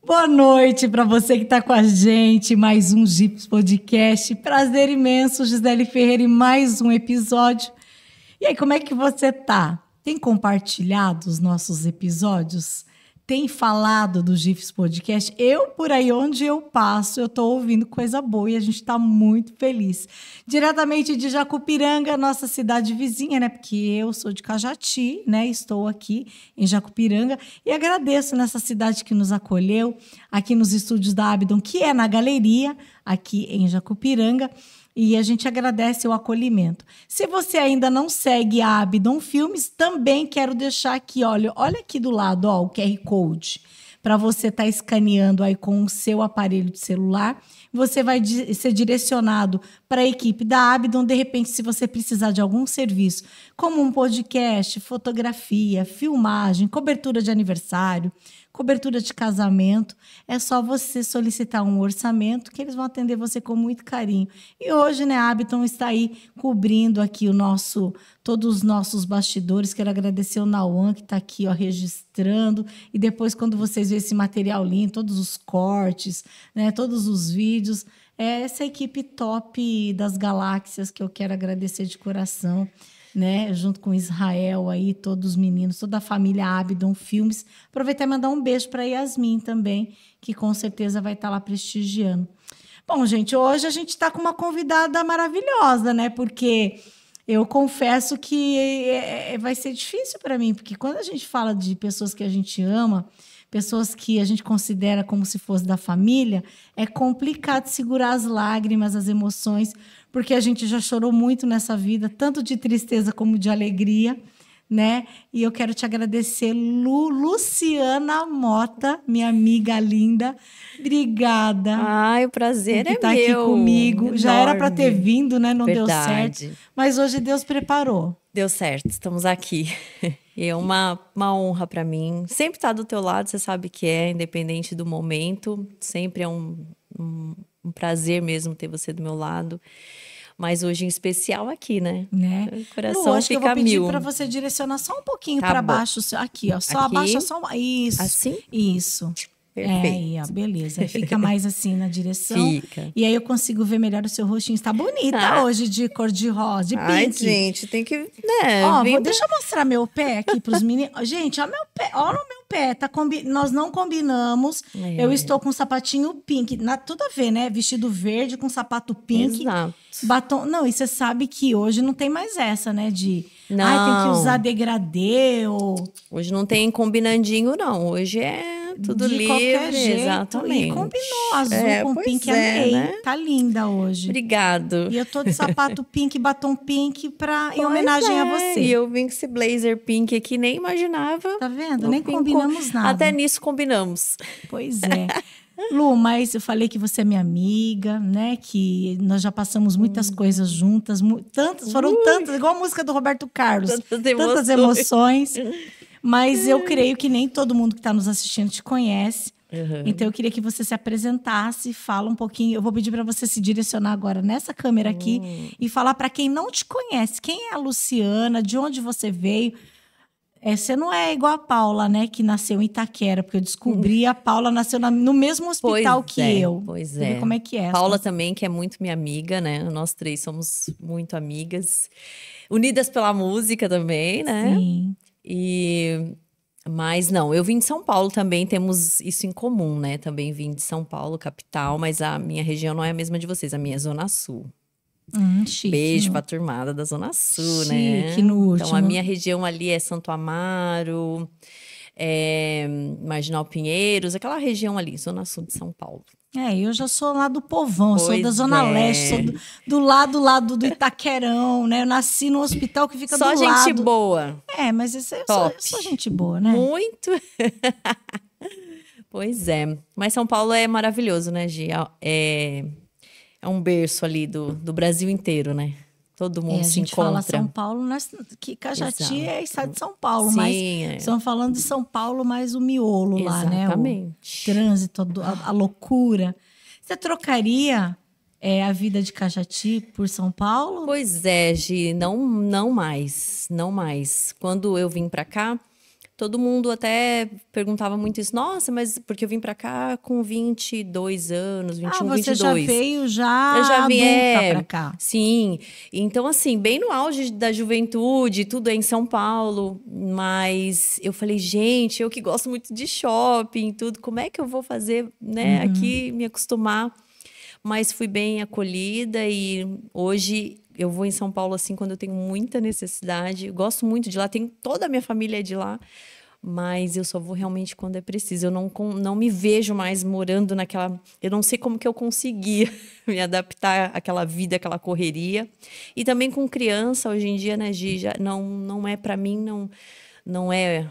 Boa noite para você que está com a gente, mais um Gips Podcast. Prazer imenso, Gisele Ferreira, em mais um episódio. E aí, como é que você tá? Tem compartilhado os nossos episódios? Tem falado do Gips Podcast? Eu, por aí onde eu passo, eu tô ouvindo coisa boa e a gente tá muito feliz. Diretamente de Jacupiranga, nossa cidade vizinha, né? Porque eu sou de Cajati, né? Estou aqui em Jacupiranga e agradeço nessa cidade que nos acolheu, aqui nos estúdios da Abdon, que é na galeria, aqui em Jacupiranga. E a gente agradece o acolhimento. Se você ainda não segue a Abdon Filmes, também quero deixar aqui, olha aqui do lado, ó, o QR Code, para você estar escaneando aí com o seu aparelho de celular. Você vai ser direcionado para a equipe da Abdon. De repente, se você precisar de algum serviço, como um podcast, fotografia, filmagem, cobertura de aniversário, cobertura de casamento, é só você solicitar um orçamento que eles vão atender você com muito carinho. E hoje, né, a Abdon está aí cobrindo aqui todos os nossos bastidores. Quero agradecer o Nauan, que está aqui, ó, registrando. E depois, quando vocês verem esse material lindo, todos os cortes, né, todos os vídeos, é essa equipe top das galáxias que eu quero agradecer de coração, né, junto com Israel aí, todos os meninos, toda a família Abdon Filmes. Aproveitar e mandar um beijo para Yasmin também, que com certeza vai estar lá prestigiando. Bom, gente, hoje a gente está com uma convidada maravilhosa, né? Porque eu confesso que vai ser difícil para mim, porque quando a gente fala de pessoas que a gente ama, pessoas que a gente considera como se fosse da família, é complicado segurar as lágrimas, as emoções, porque a gente já chorou muito nessa vida, tanto de tristeza como de alegria, né? E eu quero te agradecer, Luciana Mota, minha amiga linda. Obrigada. Ai, o prazer é tá meu. Aqui comigo. Enorme. Já era para ter vindo, né? Não Verdade. deu certo. Mas hoje Deus preparou. Deu certo, estamos aqui. E é uma honra para mim. Sempre estar do teu lado, você sabe que é, independente do momento. Sempre é um prazer mesmo ter você do meu lado. Mas hoje em especial aqui, né? O coração acho fica que eu vou pedir mil. para você direcionar só um pouquinho Tá para bom. baixo. Aqui, ó. Só aqui? abaixa só isso. Assim? Isso. Perfeito. Aí, ó, beleza. Fica mais assim na direção. Fica. E aí eu consigo ver melhor o seu rostinho. Está bonita hoje de cor de rosa, de pink. Ai, gente, tem que... Né, ó, deixa eu mostrar meu pé aqui para os meninos. Gente, ó, meu pé, ó no meu pé. Tá nós não combinamos. Eu estou com um sapatinho pink. Tudo a ver, né? Vestido verde com sapato pink. Exato. Batom. Não, e você sabe que hoje não tem mais essa, né? Não. Ai, tem que usar degradê ou... Hoje não tem combinandinho, não. Hoje é tudo de livre, qualquer jeito. exatamente. E combinou azul com pink, amei. Né? Tá linda hoje. Obrigado. E eu tô de sapato pink, batom pink em homenagem a você. E eu vim com esse blazer pink aqui, nem imaginava. Tá vendo? Nem combinamos nada. Até nisso combinamos. Pois é. Lu, mas eu falei que você é minha amiga, né? Que nós já passamos muitas coisas juntas. Foram tantas, igual a música do Roberto Carlos. Tantas emoções. Mas eu creio que nem todo mundo que está nos assistindo te conhece. Uhum. Então, eu queria que você se apresentasse, fala um pouquinho. Eu vou pedir para você se direcionar agora nessa câmera aqui e falar para quem não te conhece. Quem é a Luciana? De onde você veio? Você não é igual a Paula, né? Que nasceu em Itaquera, porque eu descobri a Paula nasceu no mesmo hospital que eu. Pois Você vê como é que é. Paula também, que é muito minha amiga, né? Nós três somos muito amigas. Unidas pela música também, né? Sim. Mas não, eu vim de São Paulo também, temos isso em comum, né? Também vim de São Paulo, capital, mas a minha região não é a mesma de vocês, a minha é Zona Sul. Chique. Beijo pra turmada da Zona Sul, chique, né? No último. Então, a minha região ali é Santo Amaro, Marginal Pinheiros, aquela região ali, Zona Sul de São Paulo. Eu já sou lá do povão, sou da Zona Leste, sou do lado do Itaquerão, né? Eu nasci no hospital que fica Só do lado. Só gente boa. Mas eu sou gente boa, né? Muito. Pois é. Mas São Paulo é maravilhoso, né, Gi? É um berço ali do Brasil inteiro, né? Todo mundo se encontra. A gente fala São Paulo, que Cajati é estado de São Paulo, sim, mas estamos falando de São Paulo, mais o miolo lá, né? Exatamente. O trânsito, a loucura. Você trocaria a vida de Cajati por São Paulo? Pois é, Gi, não mais. Quando eu vim pra cá, Todo mundo até perguntava muito isso. Nossa, mas porque eu vim pra cá com 22 anos, 21, você 22. já veio já Eu já vim, adulta pra cá. Sim. Então, assim, bem no auge da juventude, tudo é em São Paulo. Mas eu falei, gente, eu que gosto muito de shopping, tudo, como é que eu vou fazer, né, aqui, me acostumar? Mas fui bem acolhida e hoje eu vou em São Paulo assim quando eu tenho muita necessidade. Eu gosto muito de lá, tenho toda a minha família de lá, mas eu só vou realmente quando é preciso. Eu não me vejo mais morando naquela... Eu não sei como que eu conseguia me adaptar àquela vida, àquela correria. E também com criança, hoje em dia, né, Gi, já não é para mim, não é...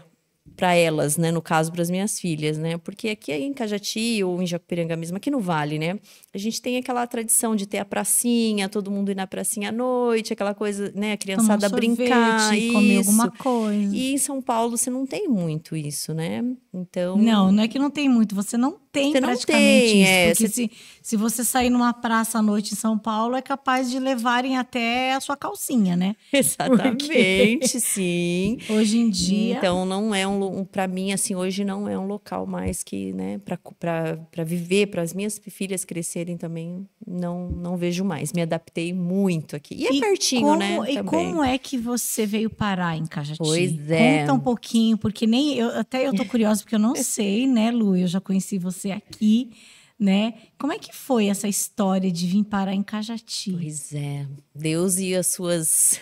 para elas, né? No caso, para as minhas filhas, né? Porque aqui em Cajati ou em Jacupiranga mesmo, aqui no Vale, né? A gente tem aquela tradição de ter a pracinha, todo mundo ir na pracinha à noite, aquela coisa, né? A criançada brincar, comer isso. alguma coisa. E em São Paulo você não tem muito isso, né? Então... Não é que não tem muito, você não tem Você não praticamente tem, isso. Porque se você sair numa praça à noite em São Paulo, é capaz de levarem até a sua calcinha, né? Exatamente, sim. Hoje em dia... Então, não é para mim, assim, hoje não é um local mais que, né, para viver, para as minhas filhas crescerem também, não vejo mais. Me adaptei muito aqui. E é pertinho, né? E também. como é que você veio parar em Cajati? Pois é. Conta um pouquinho, porque até eu tô curiosa, porque eu não sei, né, Lu? Eu já conheci você aqui, né? Como é que foi essa história de vir parar em Cajati? Pois é. Deus e as suas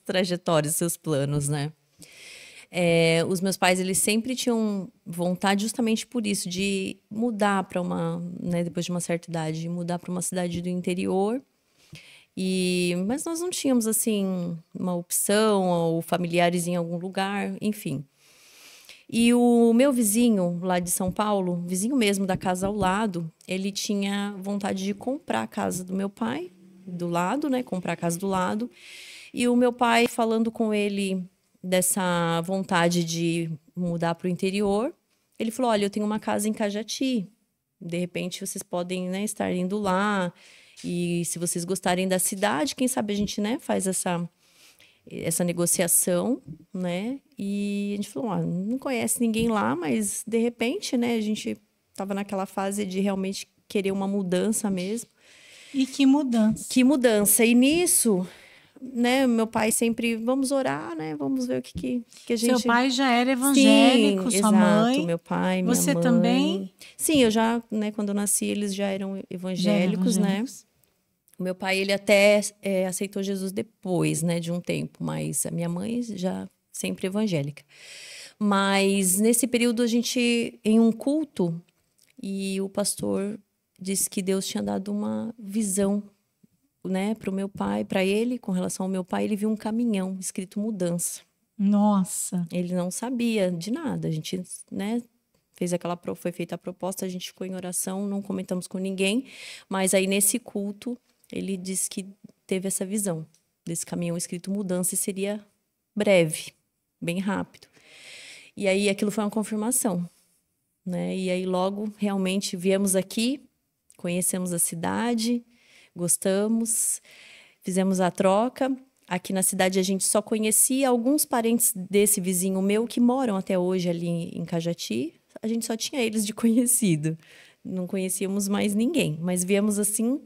trajetórias, seus planos, né? Os meus pais, eles sempre tinham vontade justamente por isso, de mudar para né, depois de uma certa idade, mudar para uma cidade do interior. Mas nós não tínhamos, assim, uma opção ou familiares em algum lugar, enfim. E o meu vizinho lá de São Paulo, vizinho mesmo da casa ao lado, ele tinha vontade de comprar a casa do meu pai, do lado, né? Comprar a casa do lado. E o meu pai, falando com ele dessa vontade de mudar para o interior, ele falou, olha, eu tenho uma casa em Cajati, de repente vocês podem, né, estar indo lá, e se vocês gostarem da cidade, quem sabe a gente, né, faz essa negociação, né, e a gente falou, não conhece ninguém lá, mas de repente, né, a gente estava naquela fase de realmente querer uma mudança mesmo. E que mudança? Que mudança, e nisso... né, meu pai sempre, vamos orar, né, vamos ver o que a gente... Seu pai já era evangélico, Sim, sua exato, mãe? meu pai, minha você mãe. Também? Sim, eu já, né, quando eu nasci, eles já eram evangélicos, né? O meu pai, ele até aceitou Jesus depois, né, de um tempo, mas a minha mãe já sempre evangélica. Mas nesse período a gente, em um culto, e o pastor disse que Deus tinha dado uma visão, né, para o meu pai, para ele, com relação ao meu pai, ele viu um caminhão escrito mudança. Nossa! Ele não sabia de nada. A gente, né, foi feita a proposta, a gente ficou em oração, não comentamos com ninguém, mas aí nesse culto ele disse que teve essa visão desse caminhão escrito mudança e seria breve, bem rápido. E aí aquilo foi uma confirmação, né? E aí logo realmente viemos aqui, conhecemos a cidade, gostamos, fizemos a troca. Aqui na cidade a gente só conhecia alguns parentes desse vizinho meu que moram até hoje ali em Cajati. A gente só tinha eles de conhecido. Não conhecíamos mais ninguém, mas viemos assim,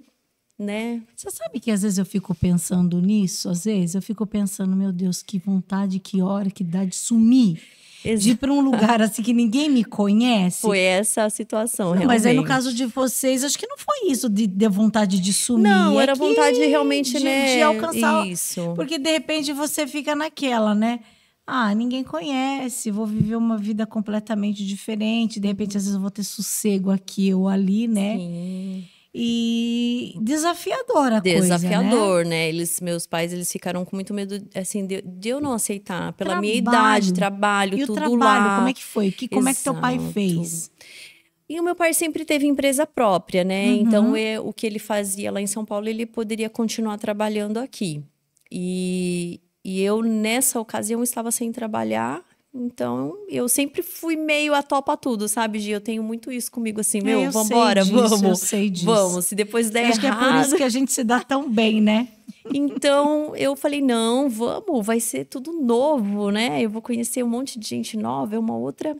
né? Você sabe que às vezes eu fico pensando nisso? Às vezes eu fico pensando, meu Deus, que vontade, que hora, que dá de sumir. Exato. De ir para um lugar assim que ninguém me conhece. Foi essa a situação, realmente. Mas aí no caso de vocês, acho que não foi isso de vontade de sumir. Não, era vontade realmente, né? De alcançar. Isso. Porque de repente você fica naquela, né? Ninguém conhece, vou viver uma vida completamente diferente. De repente, às vezes eu vou ter sossego aqui ou ali, né? Sim. E desafiadora a Desafiador, coisa, né? Meus pais, eles ficaram com muito medo, assim, de eu não aceitar. Pela minha idade, trabalho, e tudo o trabalho, lá. Como é que foi? Como é que teu pai fez? E o meu pai sempre teve empresa própria, né? Então, o que ele fazia lá em São Paulo, ele poderia continuar trabalhando aqui. E eu, nessa ocasião, estava sem trabalhar. Então, eu sempre fui meio a topa tudo, sabe, Gi? Eu tenho muito isso comigo, assim, vambora, vamos. Eu sei disso. Vamos, se depois der errado... Acho que é por isso que a gente se dá tão bem, né? Então, eu falei, não, vamos, vai ser tudo novo, né? Eu vou conhecer um monte de gente nova, é uma outra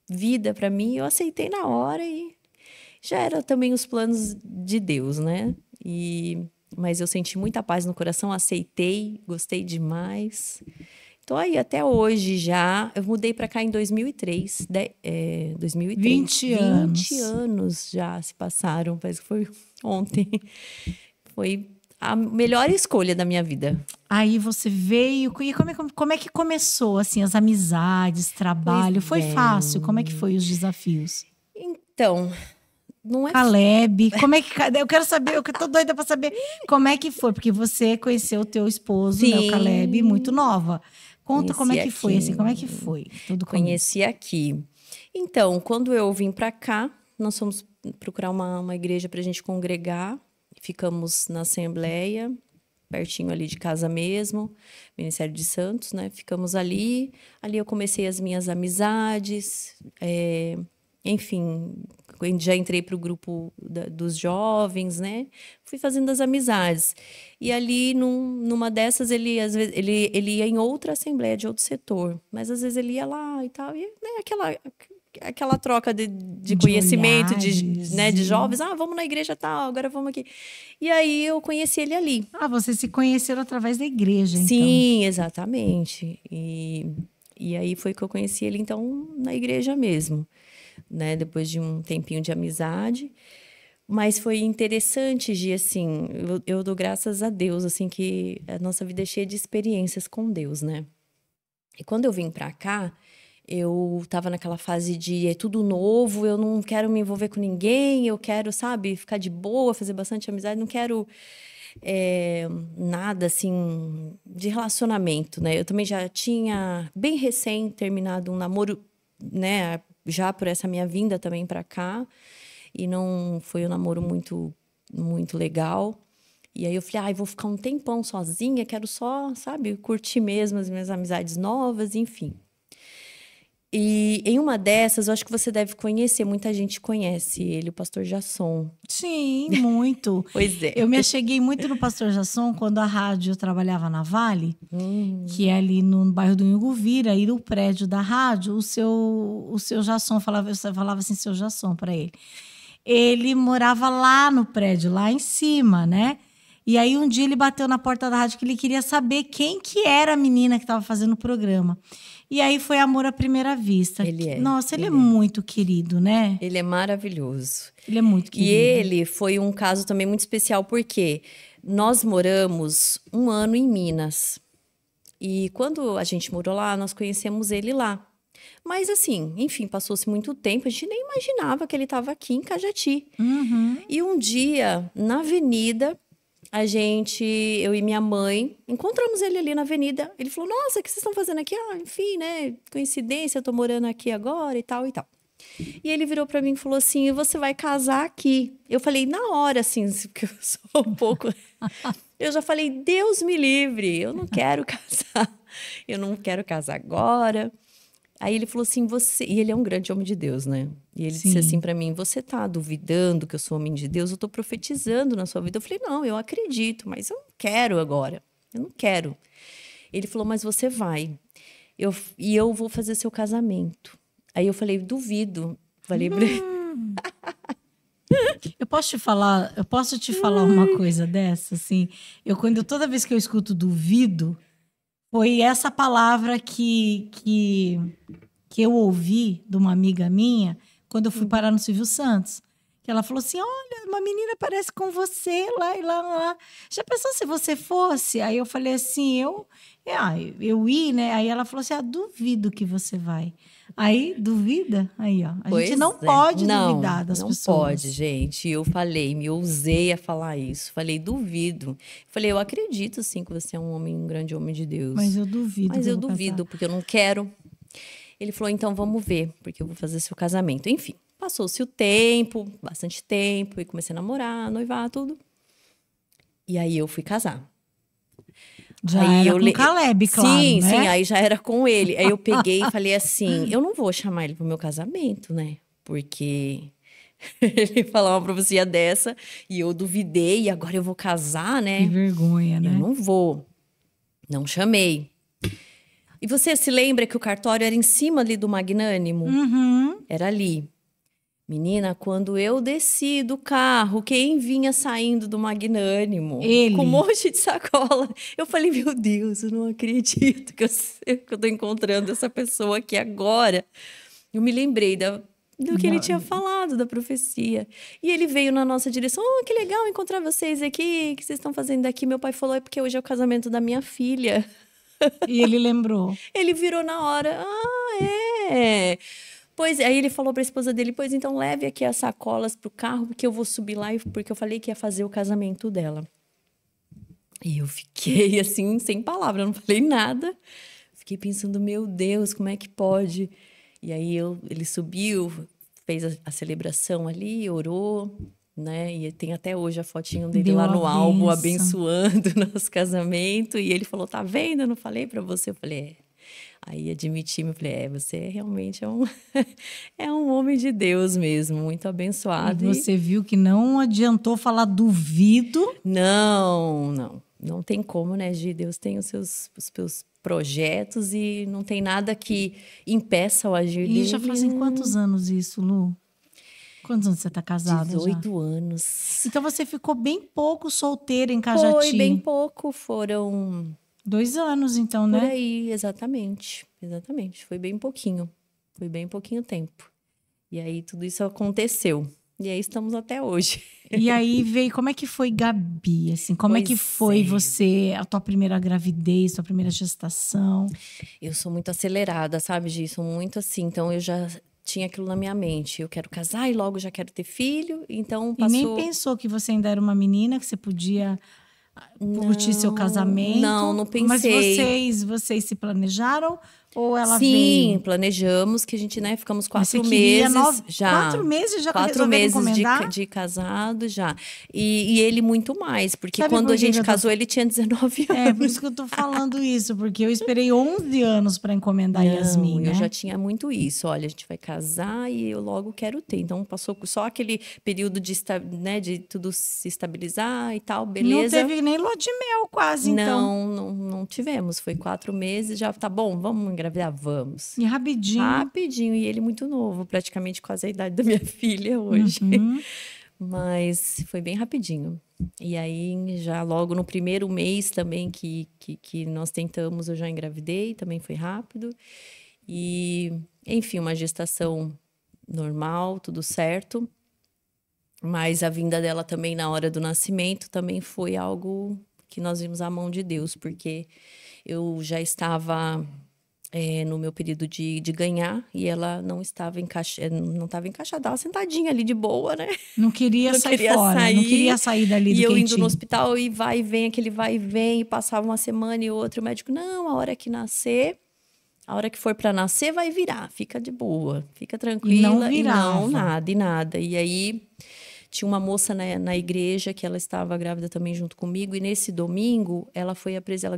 vida para mim. Eu aceitei na hora e já era também os planos de Deus, né? Mas eu senti muita paz no coração, aceitei, gostei demais. Tô aí até hoje já. Eu mudei para cá em 2003, 2003. 20 anos. 20 anos já se passaram, parece que foi ontem. Foi a melhor escolha da minha vida. Aí você veio, e como é que começou, assim, as amizades, trabalho? Foi fácil? Como é que foi os desafios? Então, não é... Caleb, como é que... Eu quero saber, eu tô doida pra saber como é que foi, porque você conheceu o teu esposo, né, o Caleb, muito nova. Conta como é que foi, assim, como é que foi? Conheci aqui. Então, quando eu vim pra cá, nós fomos procurar uma igreja pra gente congregar. Ficamos na Assembleia, pertinho ali de casa mesmo, Ministério de Santos, né? Ficamos ali. Ali eu comecei as minhas amizades. Enfim, já entrei para o grupo dos jovens, né? Fui fazendo as amizades. E ali, numa dessas, às vezes, ele ia em outra assembleia de outro setor. Mas, às vezes, ele ia lá e tal. E, né, aquela troca de conhecimento né, de jovens. Ah, vamos na igreja tal, agora vamos aqui. E aí, eu conheci ele ali. Ah, vocês se conheceram através da igreja, então. Sim, exatamente. E aí, foi que eu conheci ele, então, na igreja mesmo. Né, depois de um tempinho de amizade, mas foi interessante, Gi, assim, eu dou graças a Deus, assim, que a nossa vida é cheia de experiências com Deus, né? E quando eu vim pra cá, eu tava naquela fase de é tudo novo, eu não quero me envolver com ninguém, eu quero, sabe, ficar de boa, fazer bastante amizade, não quero nada, assim, de relacionamento, né? Eu também já tinha, bem recém, terminado um namoro, né, já por essa minha vinda também para cá, e não foi um namoro muito, muito legal. E aí eu falei, vou ficar um tempão sozinha, quero só, sabe, curtir mesmo as minhas amizades novas, enfim. E em uma dessas, eu acho que você deve conhecer, muita gente conhece ele, o pastor Jasson. Sim, muito. Pois é. Eu me acheguei muito no pastor Jasson quando a rádio trabalhava na Vale, que é ali no bairro do Inguvira, aí no prédio da rádio, o seu Jasson, eu falava assim, seu Jasson para ele. Ele morava lá no prédio, lá em cima, né? E aí um dia ele bateu na porta da rádio que ele queria saber quem que era a menina que estava fazendo o programa. E aí foi amor à primeira vista. Nossa, ele é muito querido, né? Ele é maravilhoso. Ele é muito querido. E ele foi um caso também muito especial, porque nós moramos 1 ano em Minas. E quando a gente morou lá, nós conhecemos ele lá. Mas assim, enfim, passou-se muito tempo, a gente nem imaginava que ele estava aqui em Cajati. E um dia, na avenida, eu e minha mãe, encontramos ele ali na avenida. Ele falou, nossa, o que vocês estão fazendo aqui? Ah, enfim, né, coincidência, eu tô morando aqui agora e tal e tal. E ele virou pra mim e falou assim, você vai casar aqui. Eu falei, na hora, assim, porque eu sou um pouco... Eu já falei, Deus me livre, eu não quero casar. Eu não quero casar agora. Aí ele falou assim, e ele é um grande homem de Deus, né? E ele disse assim pra mim, você tá duvidando que eu sou homem de Deus? Eu tô profetizando na sua vida. Eu falei, não, eu acredito, mas eu não quero agora. Eu não quero. Ele falou, mas você vai. E eu vou fazer seu casamento. Aí eu falei, duvido. Falei, Eu posso te falar uma coisa dessa, assim? Toda vez que eu escuto duvido, foi essa palavra que eu ouvi de uma amiga minha quando eu fui parar no Silvio Santos. Que ela falou assim, olha, uma menina parece com você lá e lá. Já pensou se você fosse? Aí eu falei assim, eu ia, né? Aí ela falou assim, duvido que você vai. Aí, duvida? Aí, ó. A gente não pode duvidar das pessoas. Não pode, gente. Eu falei, me ousei a falar isso. Falei, duvido. Falei, eu acredito, sim, que você é um grande homem de Deus. Mas eu duvido. Mas eu duvido, porque eu não quero. Ele falou, então vamos ver, porque eu vou fazer seu casamento. Enfim, passou-se o tempo, bastante tempo, e comecei a namorar, noivar, tudo. E aí eu fui casar. Já aí era com o Caleb, claro, sim, né? Sim, aí já era com ele. Aí eu peguei e falei assim, eu não vou chamar ele pro meu casamento, né? Porque Ele falar uma profecia dessa e eu duvidei, e agora eu vou casar, né? Que vergonha, né? Eu não vou. Não chamei. E você se lembra que o cartório era em cima ali do Magnânimo? Uhum. Era ali. Menina, quando eu desci do carro, quem vinha saindo do Magnânimo? Ele. Com um monte de sacola. Eu falei, meu Deus, eu não acredito que eu tô encontrando essa pessoa aqui agora. Eu me lembrei do que ele tinha falado, da profecia. E ele veio na nossa direção. Oh, que legal encontrar vocês aqui. O que vocês estão fazendo aqui? Meu pai falou, é porque hoje é o casamento da minha filha. E ele lembrou. Ele virou na hora. Ah, é. Pois aí ele falou para a esposa dele, pois então leve aqui as sacolas pro carro, porque eu vou subir lá, porque eu falei que ia fazer o casamento dela. E eu fiquei assim, sem palavra, não falei nada. Fiquei pensando, meu Deus, como é que pode? E aí ele subiu, fez a celebração ali, orou, né? E tem até hoje a fotinho dele Deu lá a no álbum, bênção. abençoando o nosso casamento. E ele falou, tá vendo? Eu não falei para você. Eu falei, é. Aí admiti, eu falei, você realmente é um homem de Deus mesmo, muito abençoado. E você viu que não adiantou falar duvido. Não tem como, né, Gi? Deus tem os seus projetos e não tem nada que impeça o agir dele. E já fazem quantos anos isso, Lu? Quantos anos você está casada? 18 anos. Então você ficou bem pouco solteira em Cajati. Foi bem pouco, foram... 2 anos, então, né? Por aí, exatamente. Foi bem pouquinho tempo. E aí tudo isso aconteceu. E aí estamos até hoje. E aí veio, como é que foi Gabi? Assim, como é que foi você, a tua primeira gravidez, tua primeira gestação? Eu sou muito acelerada, sabe, Gi? Sou muito assim, então eu já tinha aquilo na minha mente. Eu quero casar e logo já quero ter filho, então passou... E nem pensou que você ainda era uma menina, que você podia... curtir seu casamento? Não pensei. Mas vocês se planejaram ou ela Sim, veio? planejamos que a gente, né, ficamos 4 você queria meses já. 4 meses já 4 meses encomendar? de casado já. E ele muito mais, porque Sabe quando por a que gente que eu tô- casou, ele tinha 19 anos. É, por isso que eu tô falando isso, porque eu esperei 11 anos para encomendar a Yasmin, né? Eu já tinha muito isso. Olha, a gente vai casar e eu logo quero ter. Então, passou só aquele período de tudo se estabilizar e tal, beleza. Não teve nem lua de mel quase, então. Não tivemos. Foi 4 meses, já tá bom, vamos engravidar? Vamos. E rapidinho. Rapidinho. E ele muito novo, praticamente quase a idade da minha filha hoje. Uhum. Mas foi bem rapidinho. E aí, já logo no primeiro mês também que nós tentamos, eu já engravidei, também foi rápido. E, enfim, uma gestação normal, tudo certo. Mas a vinda dela também na hora do nascimento também foi algo que nós vimos a mão de Deus, porque eu já estava no meu período de ganhar e ela não estava encaixada, estava sentadinha ali de boa, né? Não queria Não sair queria fora, sair. não queria sair dali do E eu quentinho. indo no hospital e vai e vem, aquele vai e vem, e passava uma semana e outra. O médico, não, a hora que nascer, a hora que for para nascer, vai virar. Fica de boa, fica tranquila. E não virava. Não, nada. E aí, tinha uma moça na igreja que ela estava grávida também junto comigo. E nesse domingo, ela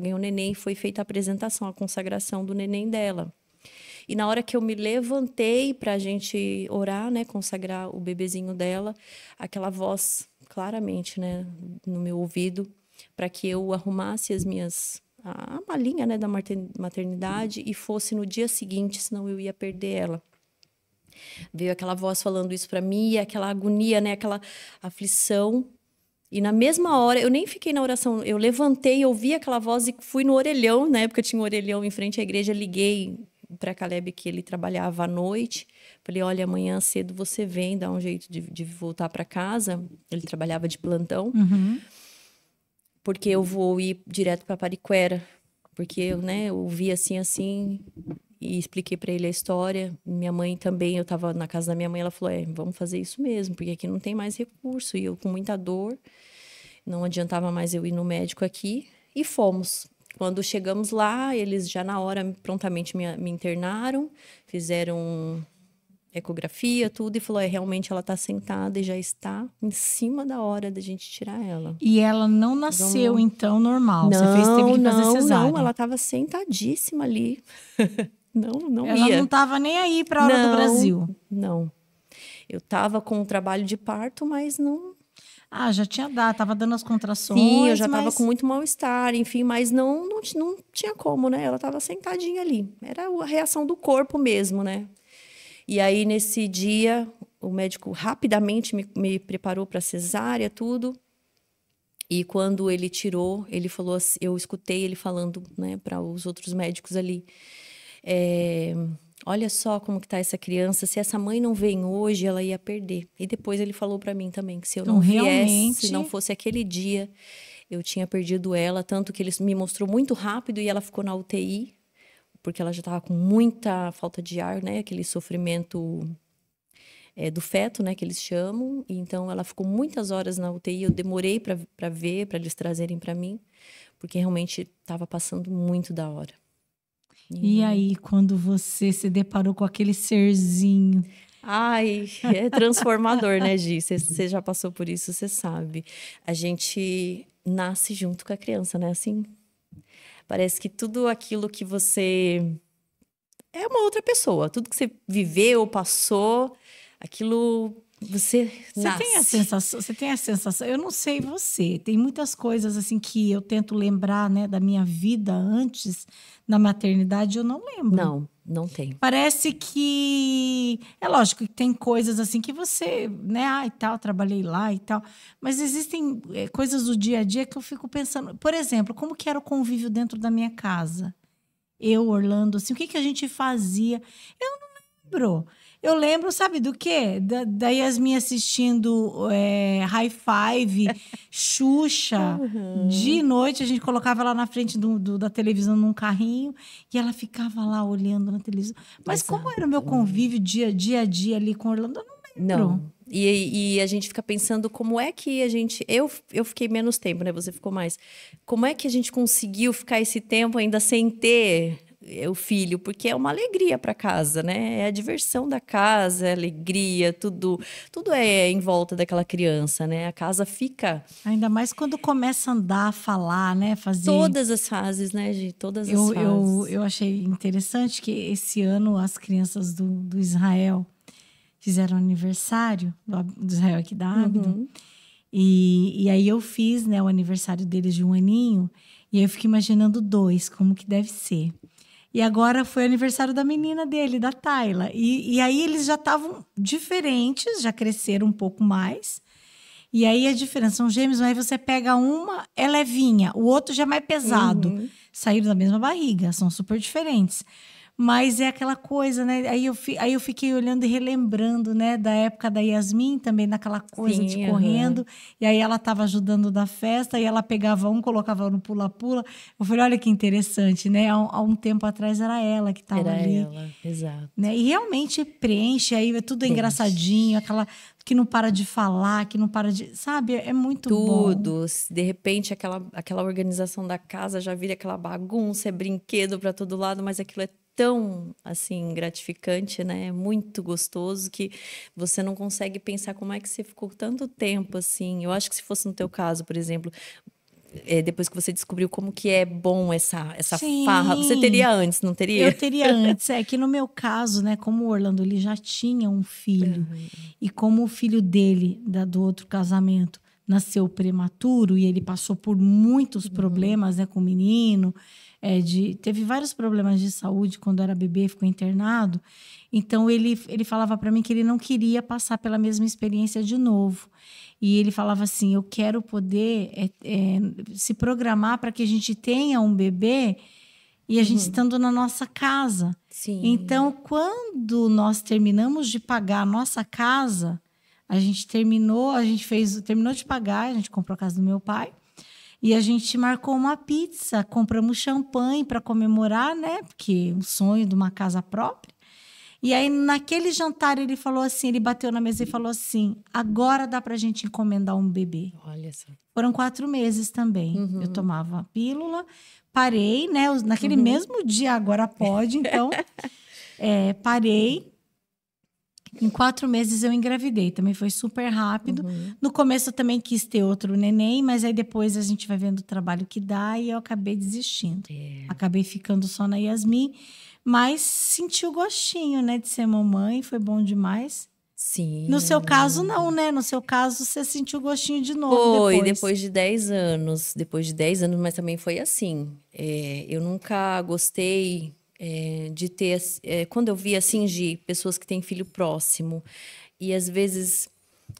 ganhou neném e foi feita a apresentação, a consagração do neném dela. E na hora que eu me levantei para a gente orar, né, consagrar o bebezinho dela, aquela voz claramente, né, no meu ouvido, para que eu arrumasse a malinha, né, da maternidade e fosse no dia seguinte, senão eu ia perder ela. Veio aquela voz falando isso para mim, e aquela agonia, né, aquela aflição. E na mesma hora, eu nem fiquei na oração, eu levantei, ouvi aquela voz e fui no orelhão, na época tinha um orelhão em frente à igreja, liguei para Caleb que ele trabalhava à noite. Falei, olha, amanhã cedo você vem, dá um jeito de voltar para casa. Ele trabalhava de plantão. Uhum. Porque eu vou ir direto para Pariquera. Porque eu vi assim, e expliquei para ele a história. Minha mãe também, eu estava na casa da minha mãe, ela falou, vamos fazer isso mesmo, porque aqui não tem mais recurso. E eu com muita dor, não adiantava mais eu ir no médico aqui. E fomos. Quando chegamos lá, eles já na hora prontamente me internaram, fizeram ecografia, tudo, e falou, realmente ela está sentada e já está em cima da hora da gente tirar ela. E ela não nasceu, então, normal? Teve que fazer cesárea? Não, ela estava sentadíssima ali. Não ela ia. Não estava nem aí para a hora do Brasil? Não. Eu tava com o trabalho de parto, mas não... Ah, já tinha dado, tava dando as contrações. Sim, eu já tava mas... com muito mal-estar, enfim, mas não tinha como, né? Ela tava sentadinha ali. Era a reação do corpo mesmo, né? E aí, nesse dia, o médico rapidamente me preparou para cesárea, tudo. E quando ele tirou, ele falou assim, eu escutei ele falando, né, para os outros médicos ali, olha só como que tá essa criança, se essa mãe não vem hoje, ela ia perder. E depois ele falou para mim também que se eu Então, não viesse, realmente... se não fosse aquele dia, eu tinha perdido ela, tanto que ele me mostrou muito rápido e ela ficou na UTI, porque ela já estava com muita falta de ar, né, aquele sofrimento do feto, né, que eles chamam. E então ela ficou muitas horas na UTI, eu demorei para ver, para eles trazerem para mim, porque realmente estava passando muito da hora. E aí, quando você se deparou com aquele serzinho? Ai, é transformador, né, Gi? Você já passou por isso, você sabe. A gente nasce junto com a criança, né? Assim, parece que tudo aquilo que você... É uma outra pessoa. Tudo que você viveu, passou, aquilo... Você nasce. Você tem a sensação, eu não sei você, tem muitas coisas assim que eu tento lembrar, né, da minha vida antes da maternidade, eu não lembro. Não tem. Parece que é lógico que tem coisas assim que você, né, e tal, trabalhei lá e tal, mas existem coisas do dia a dia que eu fico pensando, por exemplo, como que era o convívio dentro da minha casa? Eu, Orlando, assim, o que a gente fazia? Eu não lembro. Eu lembro, sabe do quê? Da Yasmin assistindo High Five, Xuxa. De noite, a gente colocava ela na frente da televisão num carrinho e ela ficava lá olhando na televisão. Mas Exato. como era o meu convívio dia a dia ali com Orlando? Eu não lembro. Não. E a gente fica pensando como é que a gente... Eu fiquei menos tempo, né? Você ficou mais. Como é que a gente conseguiu ficar esse tempo ainda sem ter o filho? Porque é uma alegria para casa, né? É a diversão da casa, é a alegria, tudo é em volta daquela criança, né? A casa fica... Ainda mais quando começa a andar, a falar, né? Fazer... Todas as fases, né, Gi? Todas as fases. Eu achei interessante que esse ano as crianças do Israel fizeram aniversário, do Israel aqui da Abdo. E aí eu fiz, né, o aniversário deles de 1 aninho. E aí eu fiquei imaginando 2, como que deve ser. E agora foi o aniversário da menina dele, da Tayla. E aí eles já estavam diferentes, já cresceram um pouco mais. E aí a diferença, são gêmeos, aí você pega uma, é levinha, o outro já é mais pesado. Saíram da mesma barriga, são super diferentes. Mas é aquela coisa, né? Aí eu fiquei olhando e relembrando, né? Da época da Yasmin também, naquela coisa de correndo. E aí ela estava ajudando da festa, e ela pegava um, colocava no pula-pula. Eu falei, olha que interessante, né? Há um tempo atrás era ela que estava ali. Era ela, exato. Né? E realmente preenche, aí é tudo engraçadinho, aquela que não para de falar, que não para de... Sabe? É muito bom. Tudo. De repente, aquela organização da casa já vira aquela bagunça, é brinquedo para todo lado, mas aquilo é tão, assim, gratificante, né? É muito gostoso que você não consegue pensar como é que você ficou tanto tempo, assim. Eu acho que se fosse no teu caso, por exemplo, depois que você descobriu como que é bom essa farra, você teria antes, não teria? Eu teria antes. É que no meu caso, né, como o Orlando ele já tinha um filho, e como o filho dele, do outro casamento, nasceu prematuro, e ele passou por muitos problemas, né, com o menino, teve vários problemas de saúde quando era bebê, ficou internado. Então, ele falava para mim que ele não queria passar pela mesma experiência de novo. E ele falava assim, eu quero poder se programar para que a gente tenha um bebê e a gente estando na nossa casa. Sim. Então, quando nós terminamos de pagar a nossa casa, a gente terminou de pagar, a gente comprou a casa do meu pai, e a gente marcou uma pizza, compramos champanhe para comemorar, né? Porque o sonho de uma casa própria. E aí, naquele jantar, ele falou assim, ele bateu na mesa e falou assim, agora dá pra gente encomendar um bebê. Olha só. Foram 4 meses também. Eu tomava a pílula, parei, né? Naquele mesmo dia, agora pode, então, parei. Em 4 meses eu engravidei, também foi super rápido. No começo eu também quis ter outro neném, mas aí depois a gente vai vendo o trabalho que dá e eu acabei desistindo. Acabei ficando só na Yasmin, mas senti o gostinho, né, de ser mamãe, foi bom demais. Sim. No seu caso, não, né? No seu caso, você sentiu gostinho de novo Foi, depois. depois de 10 anos. Depois de 10 anos, mas também foi assim. Eu nunca gostei de ter... quando eu vi, assim, de pessoas que têm filho próximo. E, às vezes...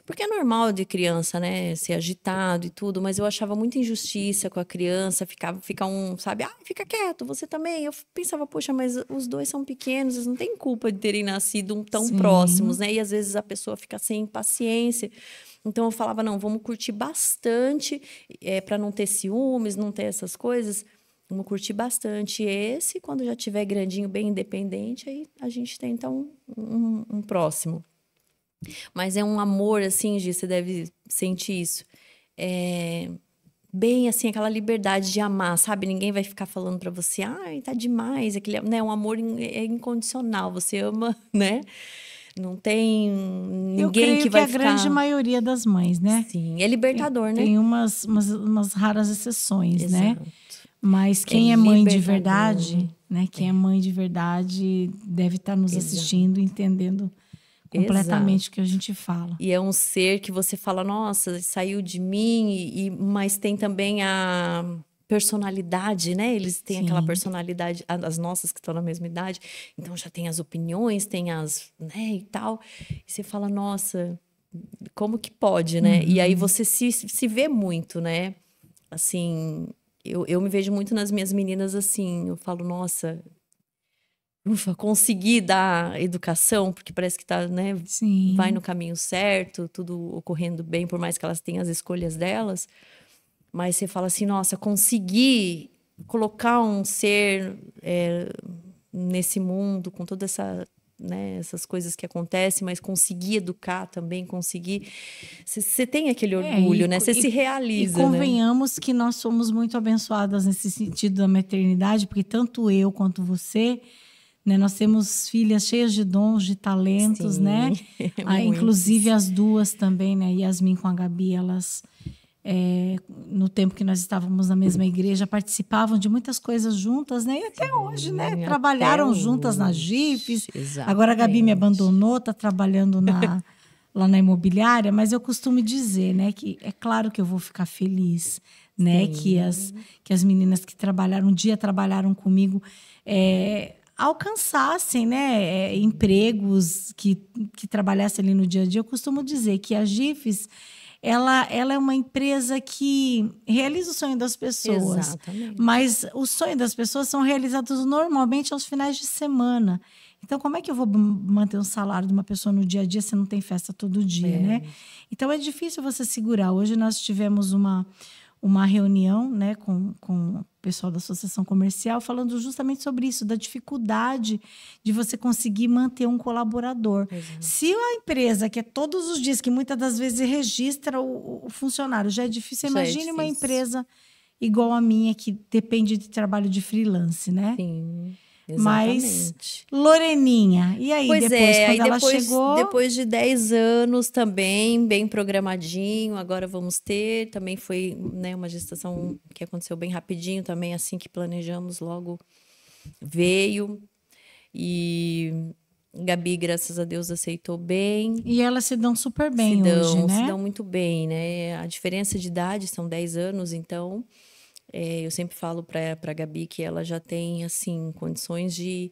Porque é normal de criança, né? Ser agitado e tudo. Mas eu achava muita injustiça com a criança. Fica um, sabe? Ah, fica quieto, você também. Eu pensava, poxa, mas os dois são pequenos. Eles não têm culpa de terem nascido tão Sim. próximos, né? E, às vezes, a pessoa fica sem paciência. Então eu falava, não, vamos curtir bastante, para não ter ciúmes, não ter essas coisas. Vamos curtir bastante esse, quando já tiver grandinho, bem independente, aí a gente tenta um próximo. Mas é um amor, assim, Gi, você deve sentir isso. Bem, assim, aquela liberdade de amar, sabe? Ninguém vai ficar falando pra você, ai, tá demais. Aquele, né? Um amor é incondicional, você ama, né? Não tem Eu ninguém creio que que vai a grande ficar... maioria das mães, né? Sim, é libertador, né? Tem umas raras exceções, né? Exato. Mas É quem é mãe de libertador. verdade, né? Quem é mãe de verdade deve estar nos Exato. assistindo, entendendo completamente o que a gente fala. E é um ser que você fala, nossa, saiu de mim, mas tem também a personalidade, né? Eles têm aquela Sim. personalidade, as nossas que estão na mesma idade, então já tem as opiniões, tem as, né, e tal. E você fala, nossa, como que pode, né? E aí você se vê muito, né? Assim, eu me vejo muito nas minhas meninas assim, eu falo, nossa, ufa, consegui dar educação, porque parece que tá, né, Sim. vai no caminho certo, tudo ocorrendo bem, por mais que elas tenham as escolhas delas. Mas você fala assim, nossa, consegui colocar um ser nesse mundo, com toda essa, né, essas coisas que acontecem, mas consegui educar também, consegui... Você tem aquele orgulho, né? Você se realiza, e convenhamos que nós somos muito abençoadas nesse sentido da maternidade, porque tanto eu quanto você... Né, nós temos filhas cheias de dons, de talentos, Sim, né? Inclusive as duas também, né? Yasmin com a Gabi, elas, no tempo que nós estávamos na mesma igreja, participavam de muitas coisas juntas, né? E até hoje, né? Trabalharam juntas na GIFs. Agora a Gabi me abandonou, está trabalhando lá na imobiliária, mas eu costumo dizer, né? Que é claro que eu vou ficar feliz, né? Que as meninas que trabalharam, um dia trabalharam comigo, alcançassem, né, empregos que trabalhassem ali no dia a dia. Eu costumo dizer que a GIFs, ela é uma empresa que realiza o sonho das pessoas. Exatamente. Mas os sonhos das pessoas são realizados normalmente aos finais de semana. Então, como é que eu vou manter um salário de uma pessoa no dia a dia se não tem festa todo dia, né? Então, é difícil você segurar. Hoje nós tivemos uma reunião, né, com o pessoal da Associação Comercial, falando justamente sobre isso, da dificuldade de você conseguir manter um colaborador. Exato. Se a empresa, que é todos os dias, que muitas das vezes registra o funcionário, já é difícil, imagine uma empresa igual a minha, que depende de trabalho de freelance, né? Sim. Mas, Loreninha, e aí, pois depois, quando aí ela chegou... Depois de 10 anos também, bem programadinho, agora vamos ter. Também foi, né, uma gestação que aconteceu bem rapidinho também, assim que planejamos, logo veio. E Gabi, graças a Deus, aceitou bem. E elas se dão super bem hoje, né? Se dão muito bem, né? A diferença de idade são 10 anos, então... eu sempre falo para a Gabi que ela já tem, assim, condições de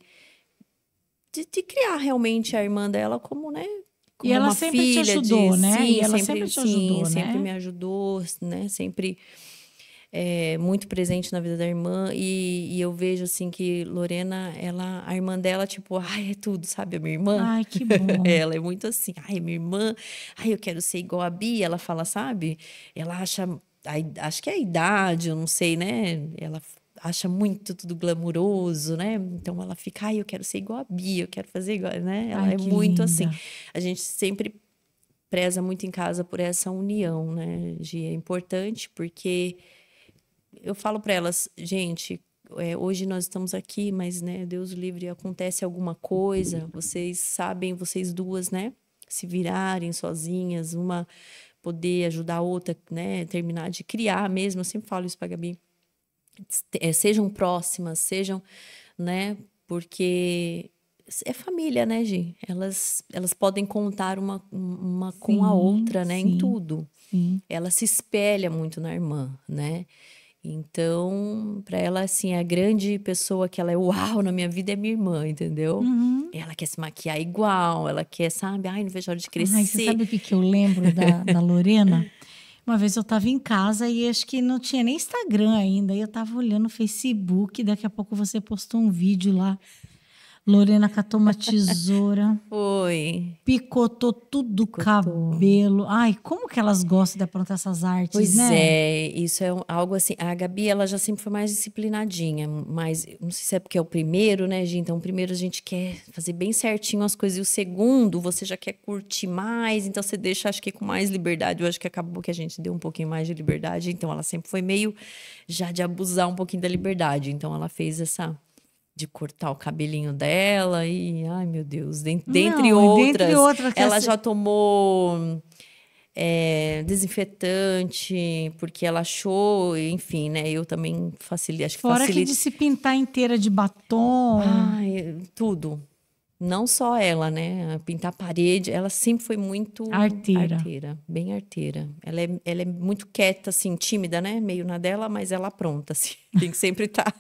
criar realmente a irmã dela como, né? Como e ela uma sempre filha te ajudou, né? Sim, E ela sempre te ajudou, sempre né? me ajudou, né? Sempre muito presente na vida da irmã. E eu vejo, assim, que Lorena, a irmã dela, tipo, ai, é tudo, sabe? A minha irmã. Ai, que bom. Ela é muito assim, ai, minha irmã, ai, eu quero ser igual a Bia. Ela fala, sabe? Ela acha... acho que é a idade, eu não sei, né? Ela acha muito tudo glamuroso, né? Então ela fica, ai, eu quero ser igual a Bia, eu quero fazer igual, né? Ela é muito linda. assim. A gente sempre preza muito em casa por essa união, né? É importante porque eu falo para elas, gente, hoje nós estamos aqui, mas, né, Deus livre, acontece alguma coisa, vocês sabem, vocês duas, né? Se virarem sozinhas, uma poder ajudar a outra, né, terminar de criar mesmo. Eu sempre falo isso para a Gabi. Sejam próximas, sejam, né, porque é família, né, Gi? Elas podem contar uma com a Sim, outra, né, em sim, tudo. sim. Ela se espelha muito na irmã, né? Então, para ela, assim, a grande pessoa que ela é uau na minha vida é minha irmã, entendeu? Uhum. Ela quer se maquiar igual, ela quer, sabe? Ai, não vejo a hora de Ai, você crescer. sabe o que que eu lembro da Lorena? Uma vez eu estava em casa e acho que não tinha nem Instagram ainda. E eu estava olhando o Facebook, daqui a pouco você postou um vídeo lá. Lorena catou uma tesoura, Foi. picotou tudo o Picotou. cabelo. Ai, como que elas gostam de aprontar essas artes, Pois né? é, isso é algo assim. A Gabi, ela já sempre foi mais disciplinadinha, mas não sei se é porque é o primeiro, né, Gi? Então, o primeiro a gente quer fazer bem certinho as coisas, e o segundo você já quer curtir mais, então você deixa, acho que com mais liberdade. Eu acho que acabou que a gente deu um pouquinho mais de liberdade, então ela sempre foi meio já de abusar um pouquinho da liberdade. Então, ela fez essa de cortar o cabelinho dela e, ai meu Deus, dentre Não, e dentre outras, outras que ela já tomou desinfetante, porque ela achou, enfim, né? Eu também acho que fora que facilita. de se pintar inteira de batom, Ai, tudo. Não só ela, né? Pintar a parede, ela sempre foi muito arteira. arteira, bem arteira. Ela é muito quieta, assim, tímida, né? Meio na dela, mas ela pronta, assim. Tem que sempre estar.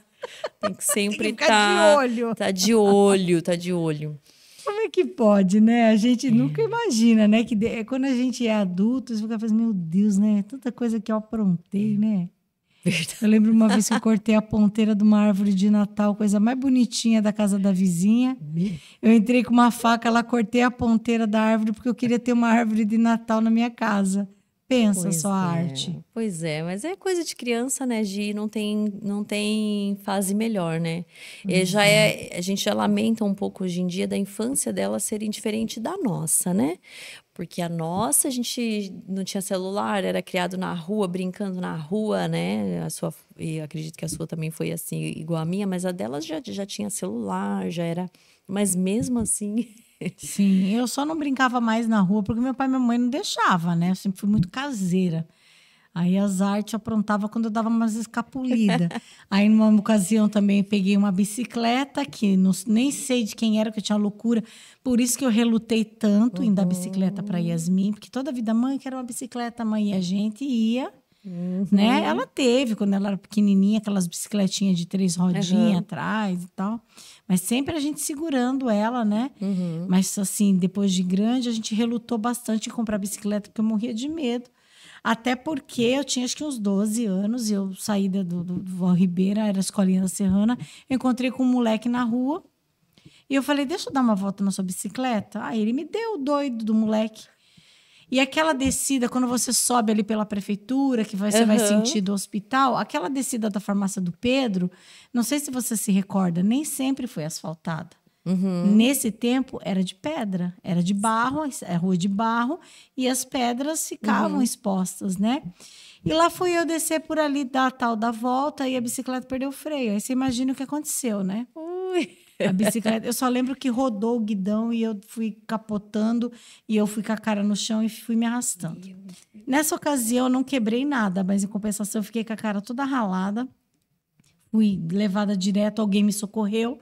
Tem que Tem que sempre ficar de estar. olho. Tá de olho, tá de olho. Como é que pode, né? A gente nunca imagina, né? Quando a gente é adulto, você fica pensando, meu Deus, né? Tanta coisa que eu aprontei, né? Eu Verdade. lembro uma vez que eu cortei a ponteira de uma árvore de Natal, coisa mais bonitinha da casa da vizinha. Eu entrei com uma faca lá, cortei a ponteira da árvore porque eu queria ter uma árvore de Natal na minha casa. Pensa só a arte. Pois é, mas é coisa de criança, né, Gi? Não tem fase melhor, né? A gente já lamenta um pouco hoje em dia da infância dela serem diferente da nossa, né? Porque a nossa, a gente não tinha celular, era criado na rua, brincando na rua, né? E acredito que a sua também foi assim, igual a minha, mas a delas já tinha celular, já era. Mas mesmo assim. Sim, eu só não brincava mais na rua porque meu pai e minha mãe não deixavam, né? Eu sempre fui muito caseira. Aí as artes eu aprontava quando eu dava umas escapulidas. Aí, numa ocasião, também peguei uma bicicleta, que nem sei de quem era, que eu tinha loucura. Por isso que eu relutei tanto em dar bicicleta para Yasmin, porque toda a vida, mãe, quero uma bicicleta, mãe. E a gente ia, né? Ela teve, quando ela era pequenininha, aquelas bicicletinhas de 3 rodinhas atrás e tal. Mas sempre a gente segurando ela, né? Mas, assim, depois de grande, a gente relutou bastante em comprar bicicleta, porque eu morria de medo. Até porque eu tinha acho que uns 12 anos, e eu saí do Vó Ribeira, era a escolinha da Serrana, eu encontrei com um moleque na rua, e eu falei, deixa eu dar uma volta na sua bicicleta. Aí ele me deu o doido do moleque. E aquela descida, quando você sobe ali pela prefeitura, que você vai Aham. sentir do hospital, aquela descida da farmácia do Pedro, não sei se você se recorda, nem sempre foi asfaltada. Nesse tempo era de pedra, era de barro, é rua de barro, e as pedras ficavam expostas, né? E lá fui eu descer por ali, dar a tal da volta, e a bicicleta perdeu o freio. Aí você imagina o que aconteceu, né? Ui. A bicicleta, eu só lembro que rodou o guidão e eu fui capotando, e eu fui com a cara no chão e fui me arrastando. Nessa ocasião eu não quebrei nada, mas em compensação eu fiquei com a cara toda ralada. Fui levada direto, alguém me socorreu,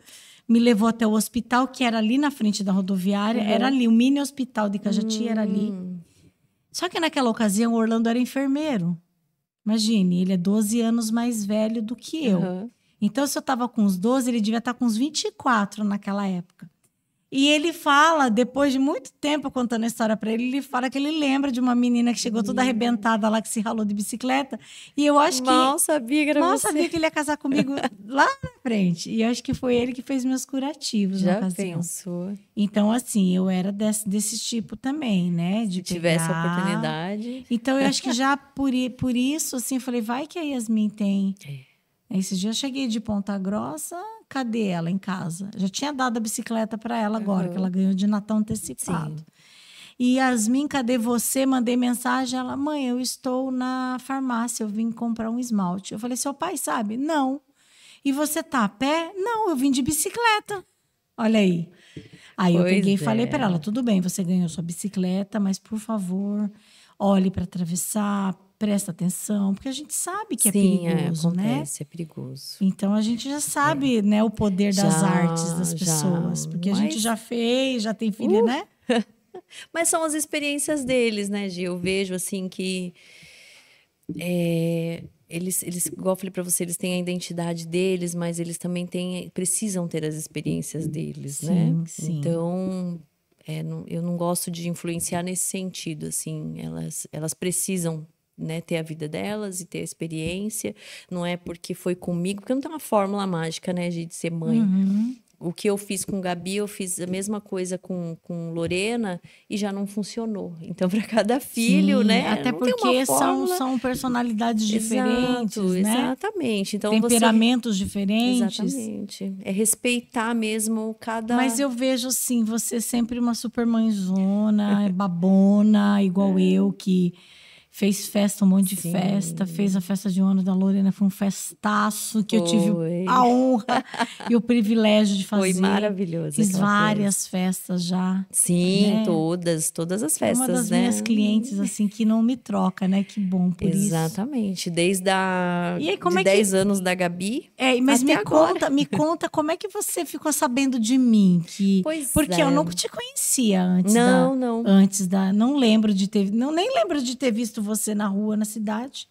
me levou até o hospital, que era ali na frente da rodoviária, era ali, o mini hospital de Cajati era ali. Só que naquela ocasião o Orlando era enfermeiro. Imagine, ele é 12 anos mais velho do que eu. Aham. Então, se eu estava com uns 12, ele devia estar com uns 24 naquela época. E ele fala, depois de muito tempo contando a história para ele, ele fala que ele lembra de uma menina que chegou toda arrebentada lá, que se ralou de bicicleta. E eu acho Mal que sabia que era mal você. sabia que ele ia casar comigo lá na frente. E eu acho que foi ele que fez meus curativos na Já ocasião. pensou? Então, assim, eu era desse tipo também, né? De Se tivesse a pegar. oportunidade. Então, eu acho que já por isso, assim, eu falei, vai que a Yasmin tem. Esses dias eu cheguei de Ponta Grossa, cadê ela em casa? Já tinha dado a bicicleta para ela agora, que ela ganhou de Natal antecipado. Sim. E Yasmin, cadê você? Mandei mensagem, ela, mãe, eu estou na farmácia, eu vim comprar um esmalte. Eu falei, seu pai sabe? Não. E você tá a pé? Não, eu vim de bicicleta. Olha aí. Aí eu peguei e Pois falei para é. ela, tudo bem, você ganhou sua bicicleta, mas por favor, olhe para atravessar, presta atenção, porque a gente sabe que é Sim, perigoso, né? acontece, é perigoso. Então, a gente já sabe, né, o poder das Já, artes das já. pessoas. Porque a gente Mas- já fez, já tem filha, né? Mas são as experiências deles, né, Gi? Eu vejo, assim, que igual eu falei pra você, eles têm a identidade deles, mas eles também precisam ter as experiências deles, né? Sim, sim. Então, eu não gosto de influenciar nesse sentido, assim. Elas precisam, né, ter a vida delas e ter a experiência. Não é porque foi comigo, porque não tem uma fórmula mágica, né, Gi, de ser mãe. Uhum. O que eu fiz com Gabi, eu fiz a mesma coisa com Lorena e já não funcionou. Então, para cada filho, Sim, né? até Não tem uma porque fórmula. são personalidades diferentes, Exato, né? exatamente. Então, Temperamentos diferentes. Exatamente. É respeitar mesmo cada... Mas eu vejo, assim, você sempre uma super mãezona, babona, igual eu, que fez festa, um monte de Sim. festa. Fez a festa de 1 ano da Lorena, foi um festaço que eu tive Foi. a honra e o privilégio de fazer. Foi maravilhoso Fiz aquela várias festas já. Sim, né? todas as É festas, uma das né? minhas clientes, assim, que não me troca, né? Que bom por isso. Exatamente. Desde E aí, como de é que- 10 anos da Gabi Mas até agora. me conta como é que você ficou sabendo de mim? Porque eu é. nunca te conhecia antes Não. não lembro de ter, não nem lembro de ter visto você na rua, na cidade.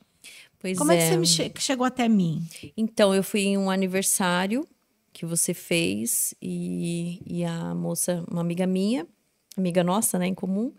Pois Como é que você chegou até mim? Então, eu fui em um aniversário que você fez e a moça, uma amiga minha, amiga nossa, né, em comum,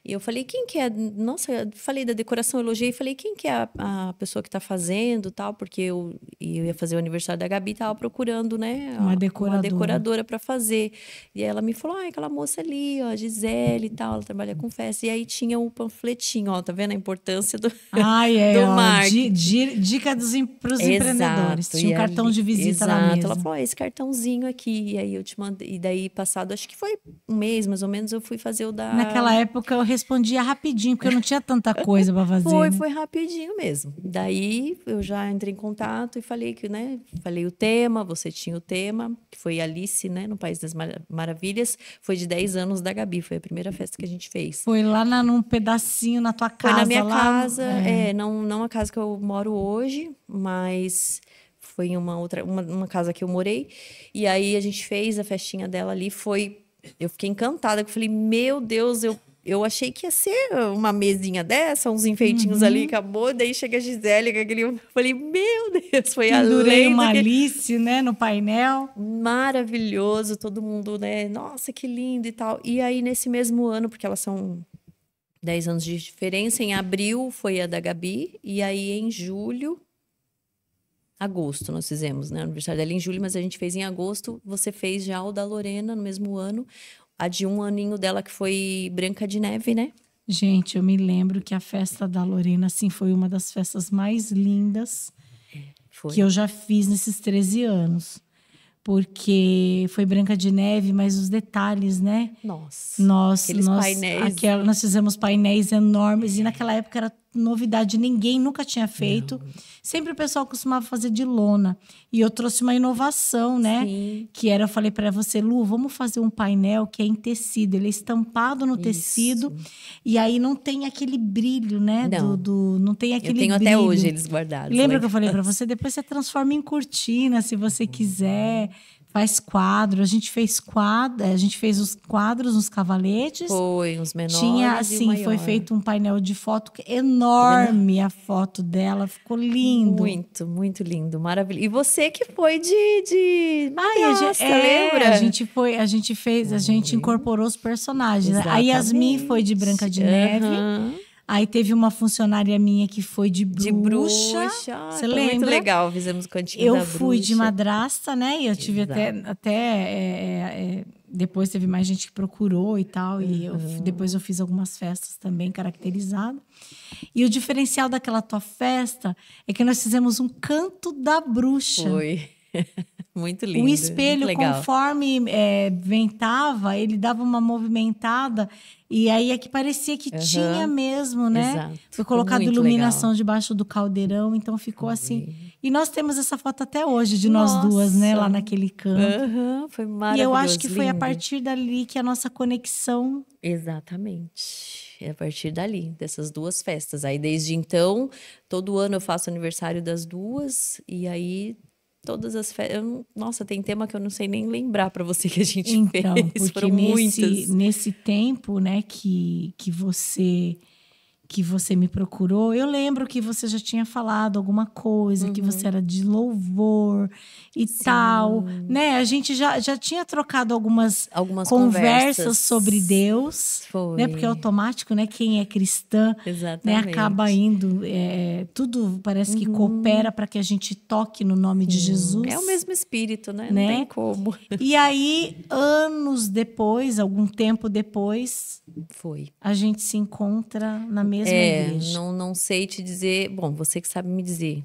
e eu falei, quem que é? Nossa, eu falei da decoração, elogiei, falei, quem que é a pessoa que tá fazendo, tal, porque eu ia fazer o aniversário da Gabi, tava procurando, né, Uma decoradora. decoradora para fazer. E aí ela me falou, aquela moça ali, ó, a Gisele e tal, ela trabalha com festa. E aí tinha o panfletinho, ó, tá vendo a importância do, do Ó, marketing. dica pros Exato, empreendedores. Tinha um e cartão ali- de visita lá exato. mesmo. Ela falou, esse cartãozinho aqui. E aí eu te mandei. E daí, passado, acho que foi um mês, mais ou menos, eu fui fazer o da. Naquela época eu respondia rapidinho, porque eu não tinha tanta coisa para fazer. né? Foi rapidinho mesmo. Daí eu já entrei em contato e falei que, né? Falei o tema, você tinha o tema, que foi Alice, né? No País das Maravilhas. Foi de 10 anos da Gabi, foi a primeira festa que a gente fez. Foi lá num pedacinho na tua casa. Foi na minha lá, casa, não a casa que eu moro hoje, mas foi em uma casa que eu morei. E aí a gente fez a festinha dela ali, eu fiquei encantada, eu falei, meu Deus, eu achei que ia ser uma mesinha dessa, uns enfeitinhos ali, acabou. Daí chega a Gisele com aquele... Eu falei, meu Deus, foi Pendurei além uma do que... Alice, né, no painel. Maravilhoso, todo mundo, né? Nossa, que lindo e tal. E aí, nesse mesmo ano, porque elas são 10 anos de diferença, em abril foi a da Gabi, e aí em julho, agosto nós fizemos, né? O aniversário dela em julho, mas a gente fez em agosto. Você fez já o da Lorena no mesmo ano, a de 1 aninho dela, que foi Branca de Neve, né? Gente, eu me lembro que a festa da Lorena, assim, foi uma das festas mais lindas Foi. que eu já fiz nesses 13 anos. Porque foi Branca de Neve, mas os detalhes, né? Nossa, Nós painéis. nós fizemos painéis enormes e naquela época era novidade, ninguém nunca tinha feito. Sempre o pessoal costumava fazer de lona. E eu trouxe uma inovação, né? Sim. Que era, eu falei para você, Lu, vamos fazer um painel que é em tecido. Ele é estampado no tecido e aí não tem aquele brilho, né? Não tem aquele brilho. Eu tenho até hoje eles guardados. Lembra que eu falei para você? Depois você transforma em cortina, se você quiser. Faz quadro. A gente fez os quadros nos cavaletes. Foi, uns menores Tinha, e o assim, maior. foi feito um painel de foto enorme, a foto dela. Ficou lindo. Muito, muito lindo, maravilhoso. E você que foi de madrasta, lembra? lembra? A gente incorporou os personagens. A Yasmin foi de Branca de Neve. Aí teve uma funcionária minha que foi de bruxa. Você lembra? Muito legal, fizemos o cantinho Eu da fui bruxa. de madrasta, né? E eu tive depois teve mais gente que procurou e tal. E depois eu fiz algumas festas também caracterizadas. E o diferencial daquela tua festa é que nós fizemos um canto da bruxa. Foi. Muito lindo. O espelho, muito legal. conforme ventava, ele dava uma movimentada. E aí é que parecia que tinha mesmo, né? Exato. Foi colocado Muito iluminação legal. debaixo do caldeirão, então ficou assim. E nós temos essa foto até hoje de nós duas, né? Lá naquele canto. Foi maravilhoso. E eu acho que foi a lindo. partir dali que a nossa conexão... Exatamente. É a partir dali, dessas 2 festas. Aí, desde então, todo ano eu faço aniversário das 2. E aí, todas as festas... Nossa, tem tema que eu não sei nem lembrar para você que a gente Então, fez. porque Foram muitas. nesse tempo, né, que você me procurou, eu lembro que você já tinha falado alguma coisa, que você era de louvor e tal, né? A gente já tinha trocado algumas conversas sobre Deus, né? Porque é automático, né? Quem é cristã, né? Acaba indo, tudo parece que coopera para que a gente toque no nome de Jesus. É o mesmo espírito, né? Não tem como. E aí, anos depois, algum tempo depois, a gente se encontra na mesma igreja. Não sei te dizer. Bom, você que sabe me dizer.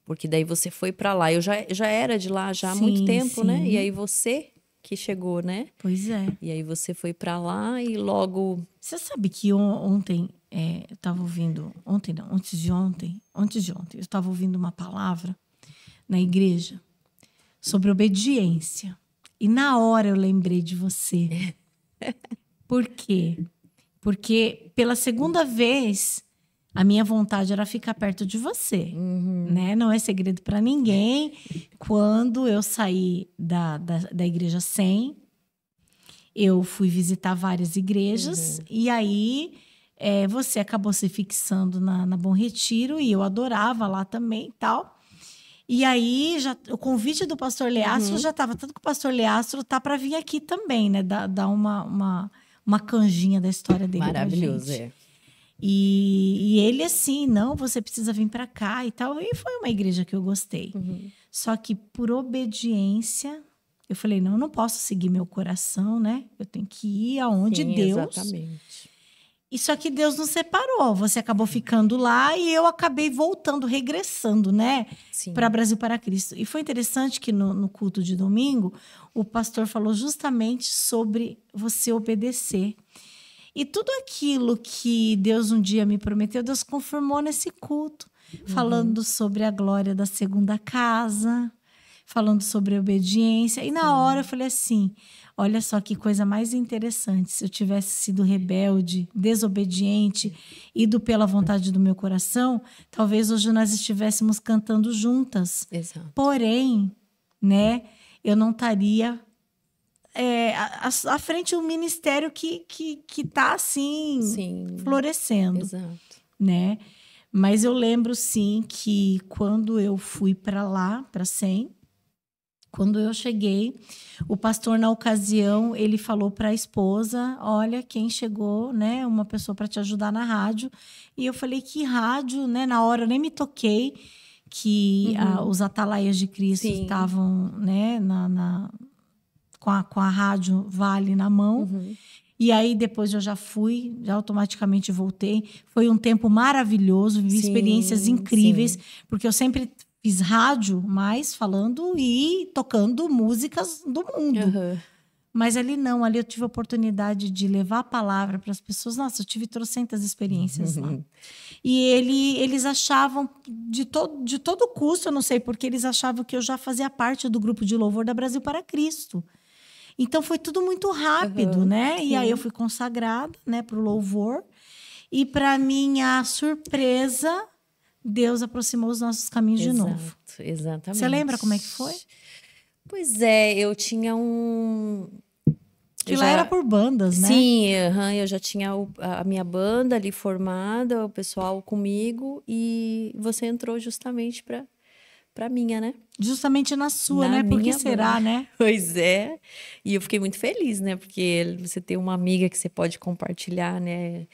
Porque daí você foi pra lá. Eu já era de lá já há muito tempo, né? E aí você que chegou, né? Pois é. E aí você foi pra lá e logo... Você sabe que ontem, eu tava ouvindo... Ontem não, antes de ontem, eu tava ouvindo uma palavra na igreja sobre obediência. E na hora eu lembrei de você. Por quê? Porque pela segunda vez, a minha vontade era ficar perto de você. Né? Não é segredo para ninguém. Quando eu saí da igreja 100, eu fui visitar várias igrejas. E aí, você acabou se fixando na Bom Retiro. E eu adorava lá também e tal. E aí, o convite do pastor Leastro já estava... Tanto que o pastor Leastro tá para vir aqui também, né? Dar uma canjinha da história dele. Maravilhoso, E ele assim, não, você precisa vir para cá e tal. E foi uma igreja que eu gostei. Só que por obediência, eu falei, não, eu não posso seguir meu coração, né? Eu tenho que ir aonde Deus... Exatamente. E só que Deus nos separou. Você acabou ficando lá e eu acabei voltando, regressando, né? Para Brasil para Cristo. E foi interessante que no culto de domingo, o pastor falou justamente sobre você obedecer. E tudo aquilo que Deus um dia me prometeu, Deus confirmou nesse culto. Falando sobre a glória da segunda casa, falando sobre a obediência. E na hora eu falei assim, olha só que coisa mais interessante. Se eu tivesse sido rebelde, desobediente, ido pela vontade do meu coração, talvez hoje nós estivéssemos cantando juntas. Exato. Porém, né, eu não estaria... à frente um ministério que tá assim florescendo. Exato. Né? Mas eu lembro sim que quando eu fui para lá, para 100, quando eu cheguei, o pastor na ocasião, ele falou para a esposa, olha, quem chegou, né, uma pessoa para te ajudar na rádio. E eu falei, que rádio, né? Na hora eu nem me toquei que os Atalaias de Cristo estavam, né, com a rádio Vale na mão. E aí, depois eu já fui, já automaticamente voltei. Foi um tempo maravilhoso, vivi experiências incríveis, porque eu sempre fiz rádio, mas falando e tocando músicas do mundo. Mas ali não, ali eu tive a oportunidade de levar a palavra para as pessoas. Nossa, eu tive trocentas experiências lá. E eles achavam, de todo custo, eu não sei, porque eles achavam que eu já fazia parte do grupo de louvor da Brasil para Cristo. Então, foi tudo muito rápido, né? E aí, eu fui consagrada, né, para o louvor. E, para minha surpresa, Deus aproximou os nossos caminhos de novo. Exatamente. Você lembra como é que foi? Pois é, eu tinha um... Que lá era por bandas, né? Sim, eu já tinha a minha banda ali formada, o pessoal comigo. E você entrou justamente para minha, né? Justamente na sua, né? Por que será, né? Pois é. E eu fiquei muito feliz, né? Porque você tem uma amiga que você pode compartilhar, né?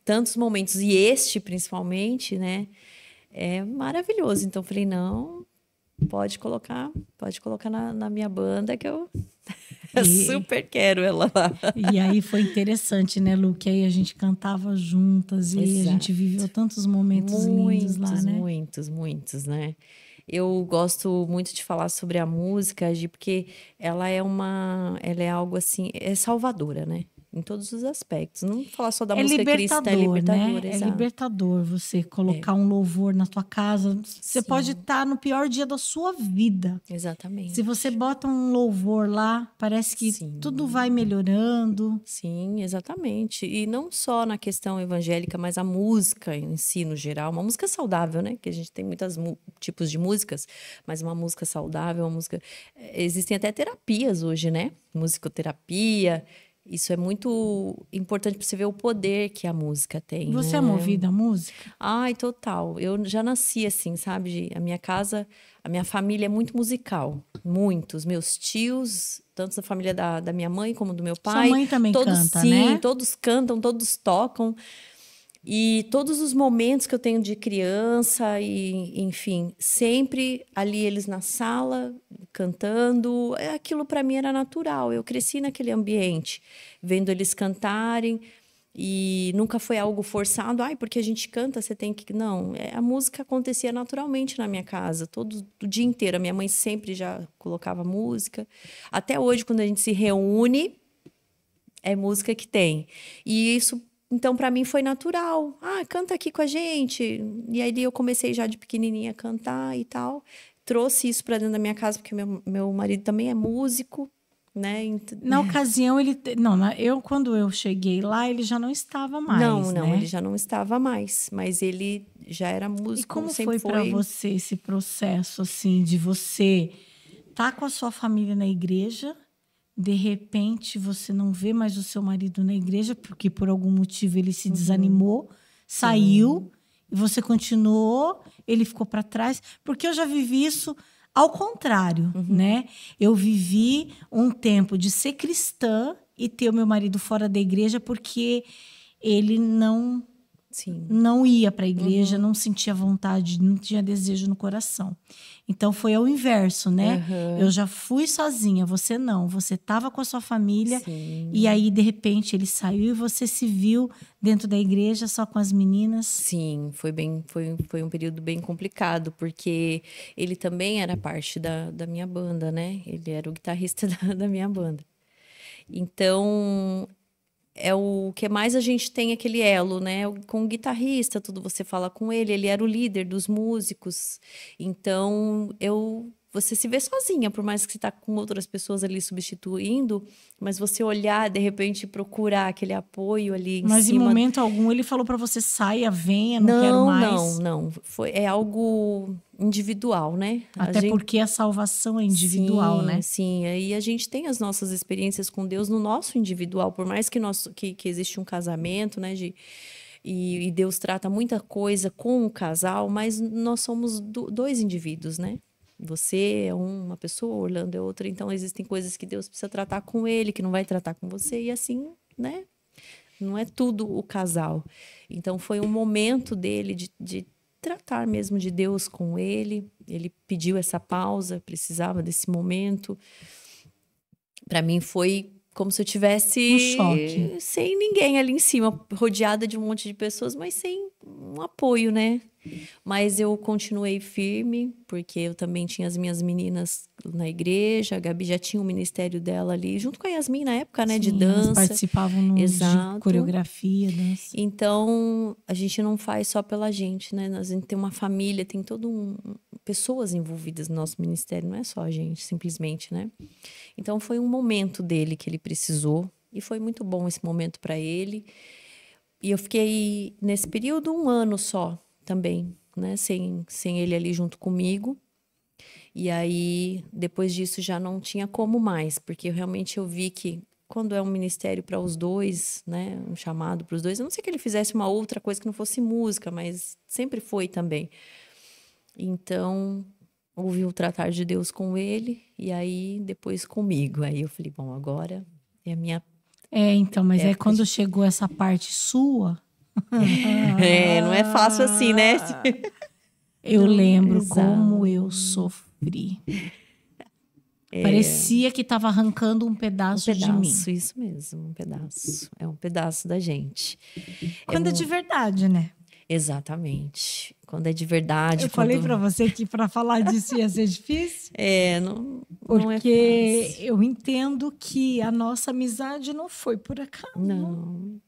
Tantos momentos. E este, principalmente, né? É maravilhoso. Então, eu falei, não, pode colocar na minha banda que eu super quero ela lá. E aí foi interessante, né, Lu? Que aí a gente cantava juntas e a gente viveu tantos momentos lindos lá, né? Muitos, né? Eu gosto muito de falar sobre a música, Gi, porque ela é algo assim, é salvadora, né? em todos os aspectos. Não falar só da música cristã, é né? libertador, É exato. libertador você colocar um louvor na tua casa. Você pode estar no pior dia da sua vida. Exatamente. Se você bota um louvor lá, parece que tudo vai melhorando. Sim, exatamente. E não só na questão evangélica, mas a música em si, no geral. Uma música saudável, né? Que a gente tem muitos tipos de músicas, mas uma música saudável, uma música... Existem até terapias hoje, né? Musicoterapia. Isso é muito importante para você ver o poder que a música tem. Você né? é movida à música? Ai, total. Eu já nasci assim, sabe? A minha casa, a minha família é muito musical. Muitos. Meus tios, tanto da família da minha mãe como do meu pai. Sua mãe também todos, canta, sim, né? Todos cantam, todos tocam. E todos os momentos que eu tenho de criança, e enfim, sempre ali eles na sala, cantando. Aquilo para mim era natural. Eu cresci naquele ambiente, vendo eles cantarem. E nunca foi algo forçado. Ai, porque a gente canta, você tem que... Não, a música acontecia naturalmente na minha casa, o dia inteiro. A minha mãe sempre já colocava música. Até hoje, quando a gente se reúne, é música que tem. E isso... Então, para mim, foi natural. Ah, canta aqui com a gente. E aí, eu comecei já de pequenininha a cantar e tal. Trouxe isso para dentro da minha casa, porque meu marido também é músico, né? Na ocasião, quando eu cheguei lá, ele já não estava mais, Não, né? ele já não estava mais. Mas ele já era músico. E como sempre foi para você esse processo, assim, de você estar com a sua família na igreja... De repente, você não vê mais o seu marido na igreja, porque por algum motivo ele se desanimou, saiu, e você continuou, ele ficou para trás. Porque eu já vivi isso ao contrário, né? Eu vivi um tempo de ser cristã e ter o meu marido fora da igreja, porque ele não ia para a igreja, não sentia vontade, não tinha desejo no coração. Então, foi ao inverso, né? Eu já fui sozinha, você não. Você estava com a sua família e aí, de repente, ele saiu e você se viu dentro da igreja só com as meninas. Sim, foi um período bem complicado, porque ele também era parte da minha banda, né? Ele era o guitarrista da minha banda. Então... é o que mais a gente tem aquele elo, né? Com o guitarrista, tudo você fala com ele. Ele era o líder dos músicos. Então, você se vê sozinha, por mais que você tá com outras pessoas ali substituindo, mas você olhar, de repente, procurar aquele apoio ali em cima. Mas em momento algum ele falou para você, saia, venha, não quero mais. Não. É algo individual, né? Até porque a salvação é individual, né? Sim, aí a gente tem as nossas experiências com Deus no nosso individual, por mais que existe um casamento, né? E Deus trata muita coisa com o casal, mas nós somos dois indivíduos, né? Você é uma pessoa, Orlando é outra, então existem coisas que Deus precisa tratar com ele, que não vai tratar com você, e assim, né? Não é tudo o casal. Então foi um momento dele de tratar mesmo de Deus com ele. Ele pediu essa pausa, precisava desse momento. Para mim foi como se eu tivesse um choque, sem ninguém ali em cima, rodeada de um monte de pessoas, mas sem um apoio, né? Mas eu continuei firme, porque eu também tinha as minhas meninas na igreja, a Gabi já tinha o ministério dela ali, junto com a Yasmin na época, né, de dança. Elas participavam de coreografia, dança. Então, a gente não faz só pela gente, né? A gente tem uma família, tem pessoas envolvidas no nosso ministério, não é só a gente, simplesmente, né? Então, foi um momento dele que ele precisou, e foi muito bom esse momento para ele. E eu fiquei, nesse período, 1 ano só, também, né? Sem ele ali junto comigo. E aí, depois disso, já não tinha como mais, porque realmente eu vi que quando é um ministério para os dois, né? Um chamado para os dois, eu não sei que ele fizesse uma outra coisa que não fosse música, mas sempre foi também. Então, houve o tratar de Deus com ele, e aí depois comigo. Aí eu falei, bom, agora é a minha... então, mas é quando chegou essa parte sua... não é fácil assim, né? Eu lembro como eu sofri. Parecia que estava arrancando um pedaço de mim. Isso mesmo, um pedaço. É um pedaço da gente. Quando é de verdade, né? Exatamente. Quando é de verdade. Eu falei para você que para falar disso ia ser difícil. Não é porque fácil. eu entendo que a nossa amizade não foi por acaso. Não,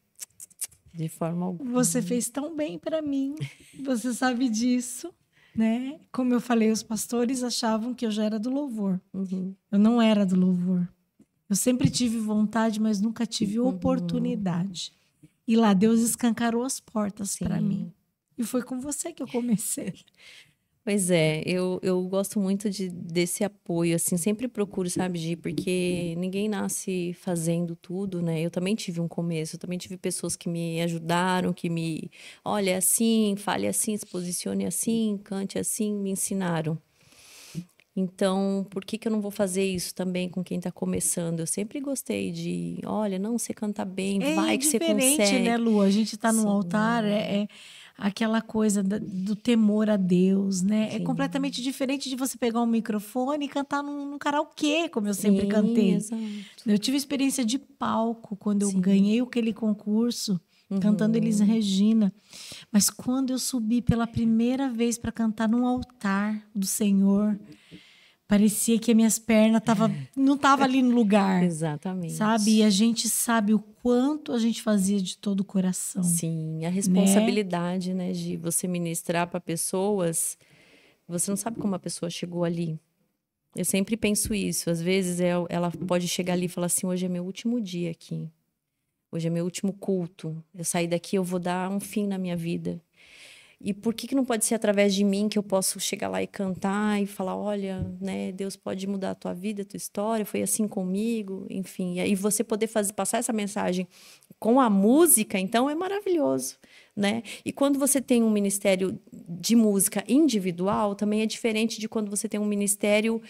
de forma alguma. Você fez tão bem para mim, você sabe disso, né? Como eu falei, os pastores achavam que eu já era do louvor. Eu não era do louvor. Eu sempre tive vontade, mas nunca tive oportunidade. E lá Deus escancarou as portas para mim. E foi com você que eu comecei. Pois é, eu gosto muito desse apoio, assim, sempre procuro, sabe, Gi, porque ninguém nasce fazendo tudo, né? Eu também tive um começo, eu também tive pessoas que me ajudaram, que me, olha, assim, fale assim, se posicione assim, cante assim, me ensinaram. Então, por que eu não vou fazer isso também com quem tá começando? Eu sempre gostei de, olha, não, você canta bem, vai que você diferente, consegue. né, Lu? A gente tá no Sim. altar, é aquela coisa do temor a Deus, né? É completamente diferente de você pegar um microfone e cantar num karaokê, como eu sempre cantei. Exato. Eu tive experiência de palco quando eu ganhei aquele concurso, cantando Elis Regina. Mas quando eu subi pela primeira vez para cantar num altar do Senhor, parecia que as minhas pernas não estavam ali no lugar. Exatamente. Sabe? E a gente sabe o quanto a gente fazia de todo o coração. Sim, a responsabilidade, né, de você ministrar para pessoas, você não sabe como a pessoa chegou ali. Eu sempre penso isso. Às vezes ela pode chegar ali e falar assim: hoje é meu último dia aqui. Hoje é meu último culto. Eu sair daqui, eu vou dar um fim na minha vida. E por que não pode ser através de mim que eu posso chegar lá e cantar e falar, olha, né, Deus pode mudar a tua vida, a tua história, foi assim comigo, enfim. E aí você poder passar essa mensagem com a música, então é maravilhoso, né? E quando você tem um ministério de música individual, também é diferente de quando você tem um ministério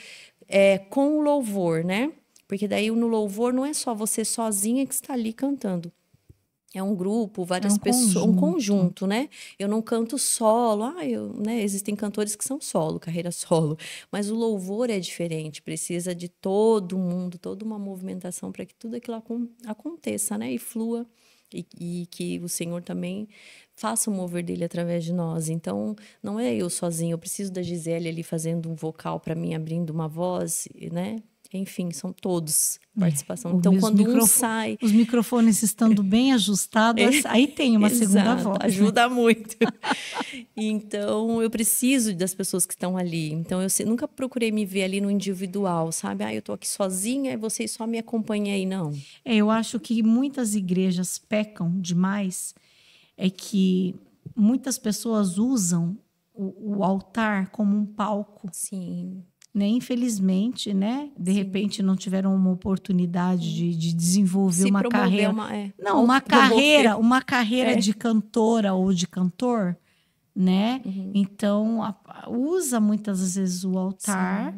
com o louvor, né? Porque daí no louvor não é só você sozinha que está ali cantando. É um grupo, várias pessoas, um conjunto, né? Eu não canto solo, né? Existem cantores que são solo, carreira solo, mas o louvor é diferente, precisa de todo mundo, toda uma movimentação para que tudo aquilo aconteça, né? E flua, e que o Senhor também faça o mover dele através de nós. Então, não é eu sozinho, eu preciso da Gisele ali fazendo um vocal para mim, abrindo uma voz, né? Enfim, são todos participação. Então, quando um sai... Os microfones estando bem ajustados, aí tem uma segunda voz. Ajuda muito. Então, eu preciso das pessoas que estão ali. Então, eu nunca procurei me ver ali no individual, sabe? Eu tô aqui sozinha e vocês só me acompanham aí, não. Eu acho que muitas igrejas pecam demais, é que muitas pessoas usam o altar como um palco. Sim. Né? Infelizmente, né? De repente não tiveram uma oportunidade de desenvolver uma carreira. Uma carreira de cantora ou de cantor, né? Então usa muitas vezes o altar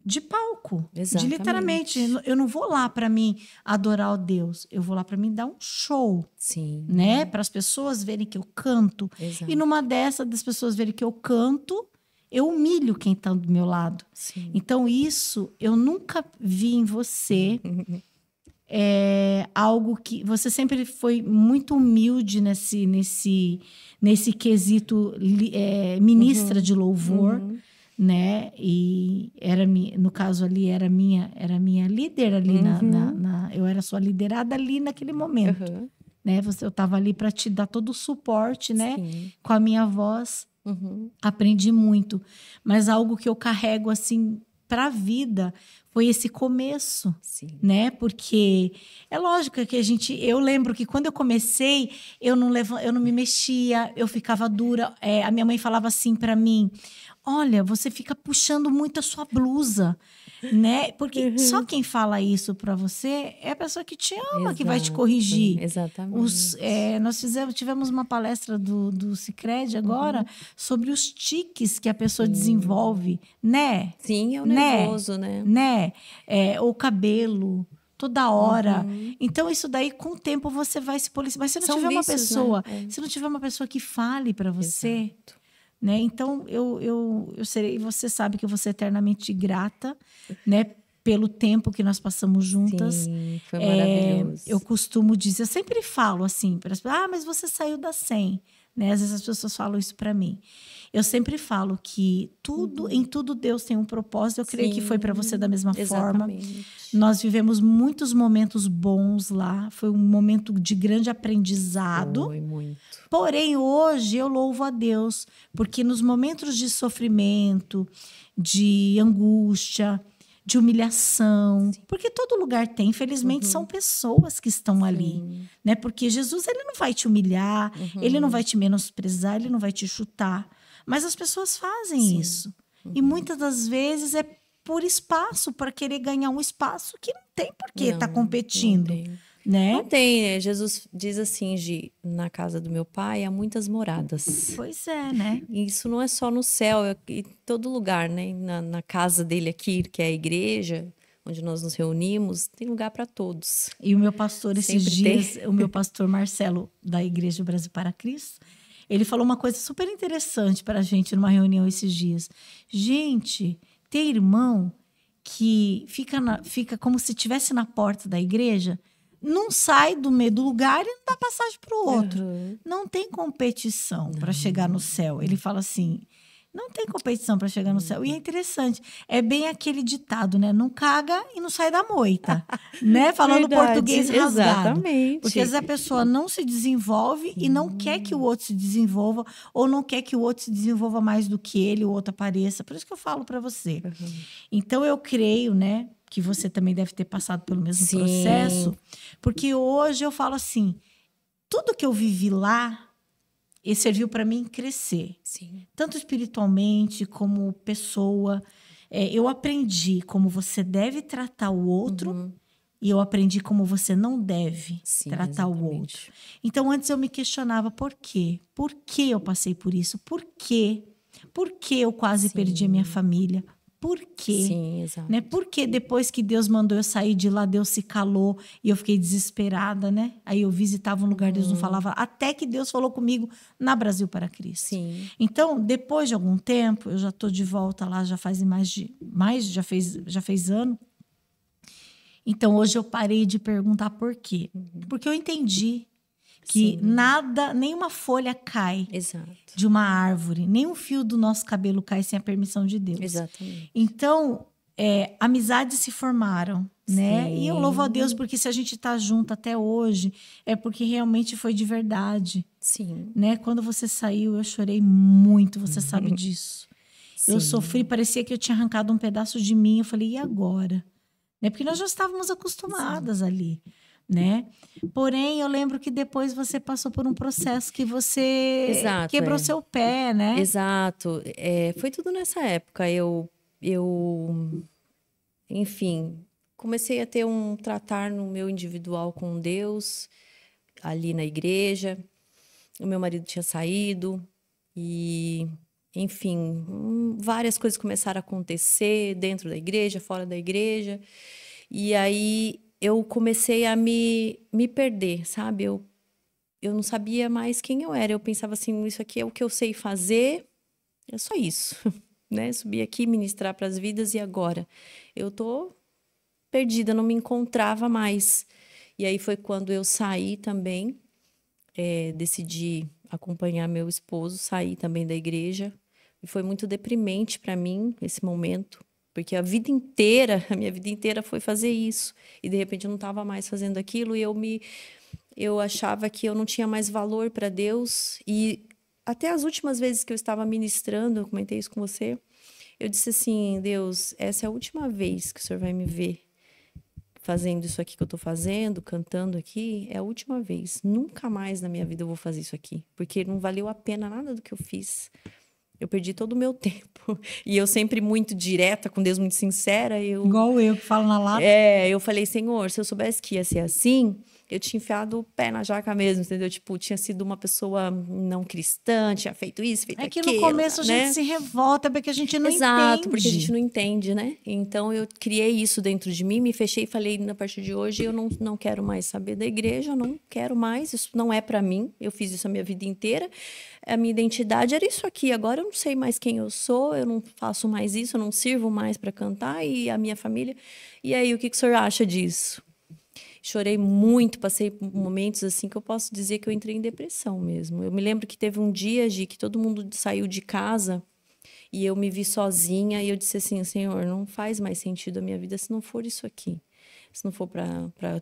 de palco. Exatamente. De literalmente, eu não vou lá para mim adorar o Deus, eu vou lá para mim dar um show. Sim. Né? Para as pessoas verem que eu canto. Exato. E numa das pessoas verem que eu canto, eu humilho quem está do meu lado. Sim. Então, isso eu nunca vi em você. Algo que... Você sempre foi muito humilde nesse quesito ministra de louvor. Né? E no caso ali, era minha líder ali. Eu era sua liderada ali naquele momento. Né? Eu estava ali para te dar todo o suporte, né? Com a minha voz. Aprendi muito, mas algo que eu carrego assim para a vida foi esse começo, né? Porque é lógico que eu lembro que quando eu comecei, eu não me mexia, eu ficava dura. A minha mãe falava assim para mim: olha, você fica puxando muito a sua blusa, né? Porque só quem fala isso para você é a pessoa que te ama, que vai te corrigir. Exatamente. Nós tivemos uma palestra do Sicredi agora sobre os tiques que a pessoa desenvolve, né? Sim, é o nervoso, né? O cabelo. Toda hora. Então, isso daí, com o tempo, você vai se policiar. Mas se não tiver uma pessoa, se não tiver uma pessoa que fale para você... Exato. Né? Então, eu serei, você sabe que eu vou ser eternamente grata, né? pelo tempo que nós passamos juntas. Sim, foi maravilhoso. Eu costumo dizer, eu sempre falo assim para as pessoas, mas você saiu da 100, né? Às vezes as pessoas falam isso para mim. Eu sempre falo que em tudo Deus tem um propósito. Eu creio que foi para você da mesma forma. Nós vivemos muitos momentos bons lá. Foi um momento de grande aprendizado. Foi muito. Porém, hoje eu louvo a Deus, porque nos momentos de sofrimento, de angústia, de humilhação, porque todo lugar tem, infelizmente, são pessoas que estão ali, né? Porque Jesus, ele não vai te humilhar, ele não vai te menosprezar, ele não vai te chutar, mas as pessoas fazem isso. E muitas das vezes é por espaço, para querer ganhar um espaço que não tem por que estar competindo. Né? Não tem, Jesus diz assim, na casa do meu pai há muitas moradas. Pois é, né? E isso não é só no céu, é em todo lugar, né? Na casa dele aqui, que é a igreja, onde nós nos reunimos, tem lugar para todos. E o meu pastor, esses dias, o meu pastor Marcelo, da Igreja Brasil para Cristo, ele falou uma coisa super interessante para a gente numa reunião esses dias. Gente, tem irmão que fica como se estivesse na porta da igreja, não sai do meio do lugar e não dá passagem para o outro. Não tem competição para chegar no céu. Ele fala assim, não tem competição para chegar no céu. E é interessante, é bem aquele ditado, né? Não caga e não sai da moita, né? Falando português rasgado. Exatamente. Porque às vezes a pessoa não se desenvolve e não quer que o outro se desenvolva, ou não quer que o outro se desenvolva mais do que ele, o outro apareça. Por isso que eu falo para você. Então, eu creio, né? Que você também deve ter passado pelo mesmo processo. Porque hoje eu falo assim, tudo que eu vivi lá, e serviu para mim crescer. Tanto espiritualmente como pessoa. Eu aprendi como você deve tratar o outro e eu aprendi como você não deve tratar o outro. Então, antes eu me questionava por quê? Por que eu passei por isso? Por quê? Por que eu quase perdi a minha família? Por quê? Sim, exato. Né? Porque depois que Deus mandou eu sair de lá, Deus se calou e eu fiquei desesperada, né? Aí eu visitava um lugar, Deus não falava, até que Deus falou comigo na Brasil para Cristo. Então, depois de algum tempo, eu já estou de volta lá, já faz já fez ano. Então, hoje eu parei de perguntar por quê. Porque eu entendi que nada, nenhuma folha cai de uma árvore, nem um fio do nosso cabelo cai sem a permissão de Deus. Exatamente. Então, amizades se formaram, né? E eu louvo a Deus porque se a gente está junto até hoje, é porque realmente foi de verdade. Né? Quando você saiu, eu chorei muito, você sabe disso. Eu sofri, parecia que eu tinha arrancado um pedaço de mim. Eu falei, e agora? Né? Porque nós já estávamos acostumadas ali. Né? Porém, eu lembro que depois você passou por um processo que você quebrou seu pé, né? Exato. Foi tudo nessa época. Eu, enfim, comecei a ter um tratar no meu individual com Deus, ali na igreja. O meu marido tinha saído e, enfim, várias coisas começaram a acontecer dentro da igreja, fora da igreja. E aí eu comecei a me perder, sabe? Eu não sabia mais quem eu era. Eu pensava assim, isso aqui é o que eu sei fazer, é só isso, né? Subir aqui, ministrar para as vidas e agora? Eu tô perdida, não me encontrava mais. E aí foi quando eu saí também, decidi acompanhar meu esposo, saí também da igreja. E foi muito deprimente para mim esse momento. Porque a minha vida inteira foi fazer isso. E, de repente, eu não estava mais fazendo aquilo. E eu achava que eu não tinha mais valor para Deus. E até as últimas vezes que eu estava ministrando, eu comentei isso com você, eu disse assim, Deus, essa é a última vez que o Senhor vai me ver fazendo isso aqui que eu estou fazendo, cantando aqui. É a última vez. Nunca mais na minha vida eu vou fazer isso aqui. Porque não valeu a pena nada do que eu fiz. Eu perdi todo o meu tempo. E eu sempre muito direta, com Deus, muito sincera. Igual eu, que falo na lata. Eu falei, Senhor, se eu soubesse que ia ser assim, eu tinha enfiado o pé na jaca mesmo, entendeu? Tipo, tinha sido uma pessoa não cristã, tinha feito isso, feito aquilo, É que no começo a né? gente se revolta porque a gente não Exato, porque a entende. gente não entende, né? Então eu criei isso dentro de mim, me fechei e falei, na partir de hoje eu não quero mais saber da igreja, eu não quero mais, isso não é para mim. Eu fiz isso a minha vida inteira. A minha identidade era isso aqui. Agora eu não sei mais quem eu sou, eu não faço mais isso, eu não sirvo mais para cantar e a minha família. E aí, o que o senhor acha disso? Chorei muito, passei por momentos assim que eu posso dizer que eu entrei em depressão mesmo. Eu me lembro que teve um dia, Gi, que todo mundo saiu de casa e eu me vi sozinha e eu disse assim, Senhor, não faz mais sentido a minha vida se não for isso aqui. Se não for para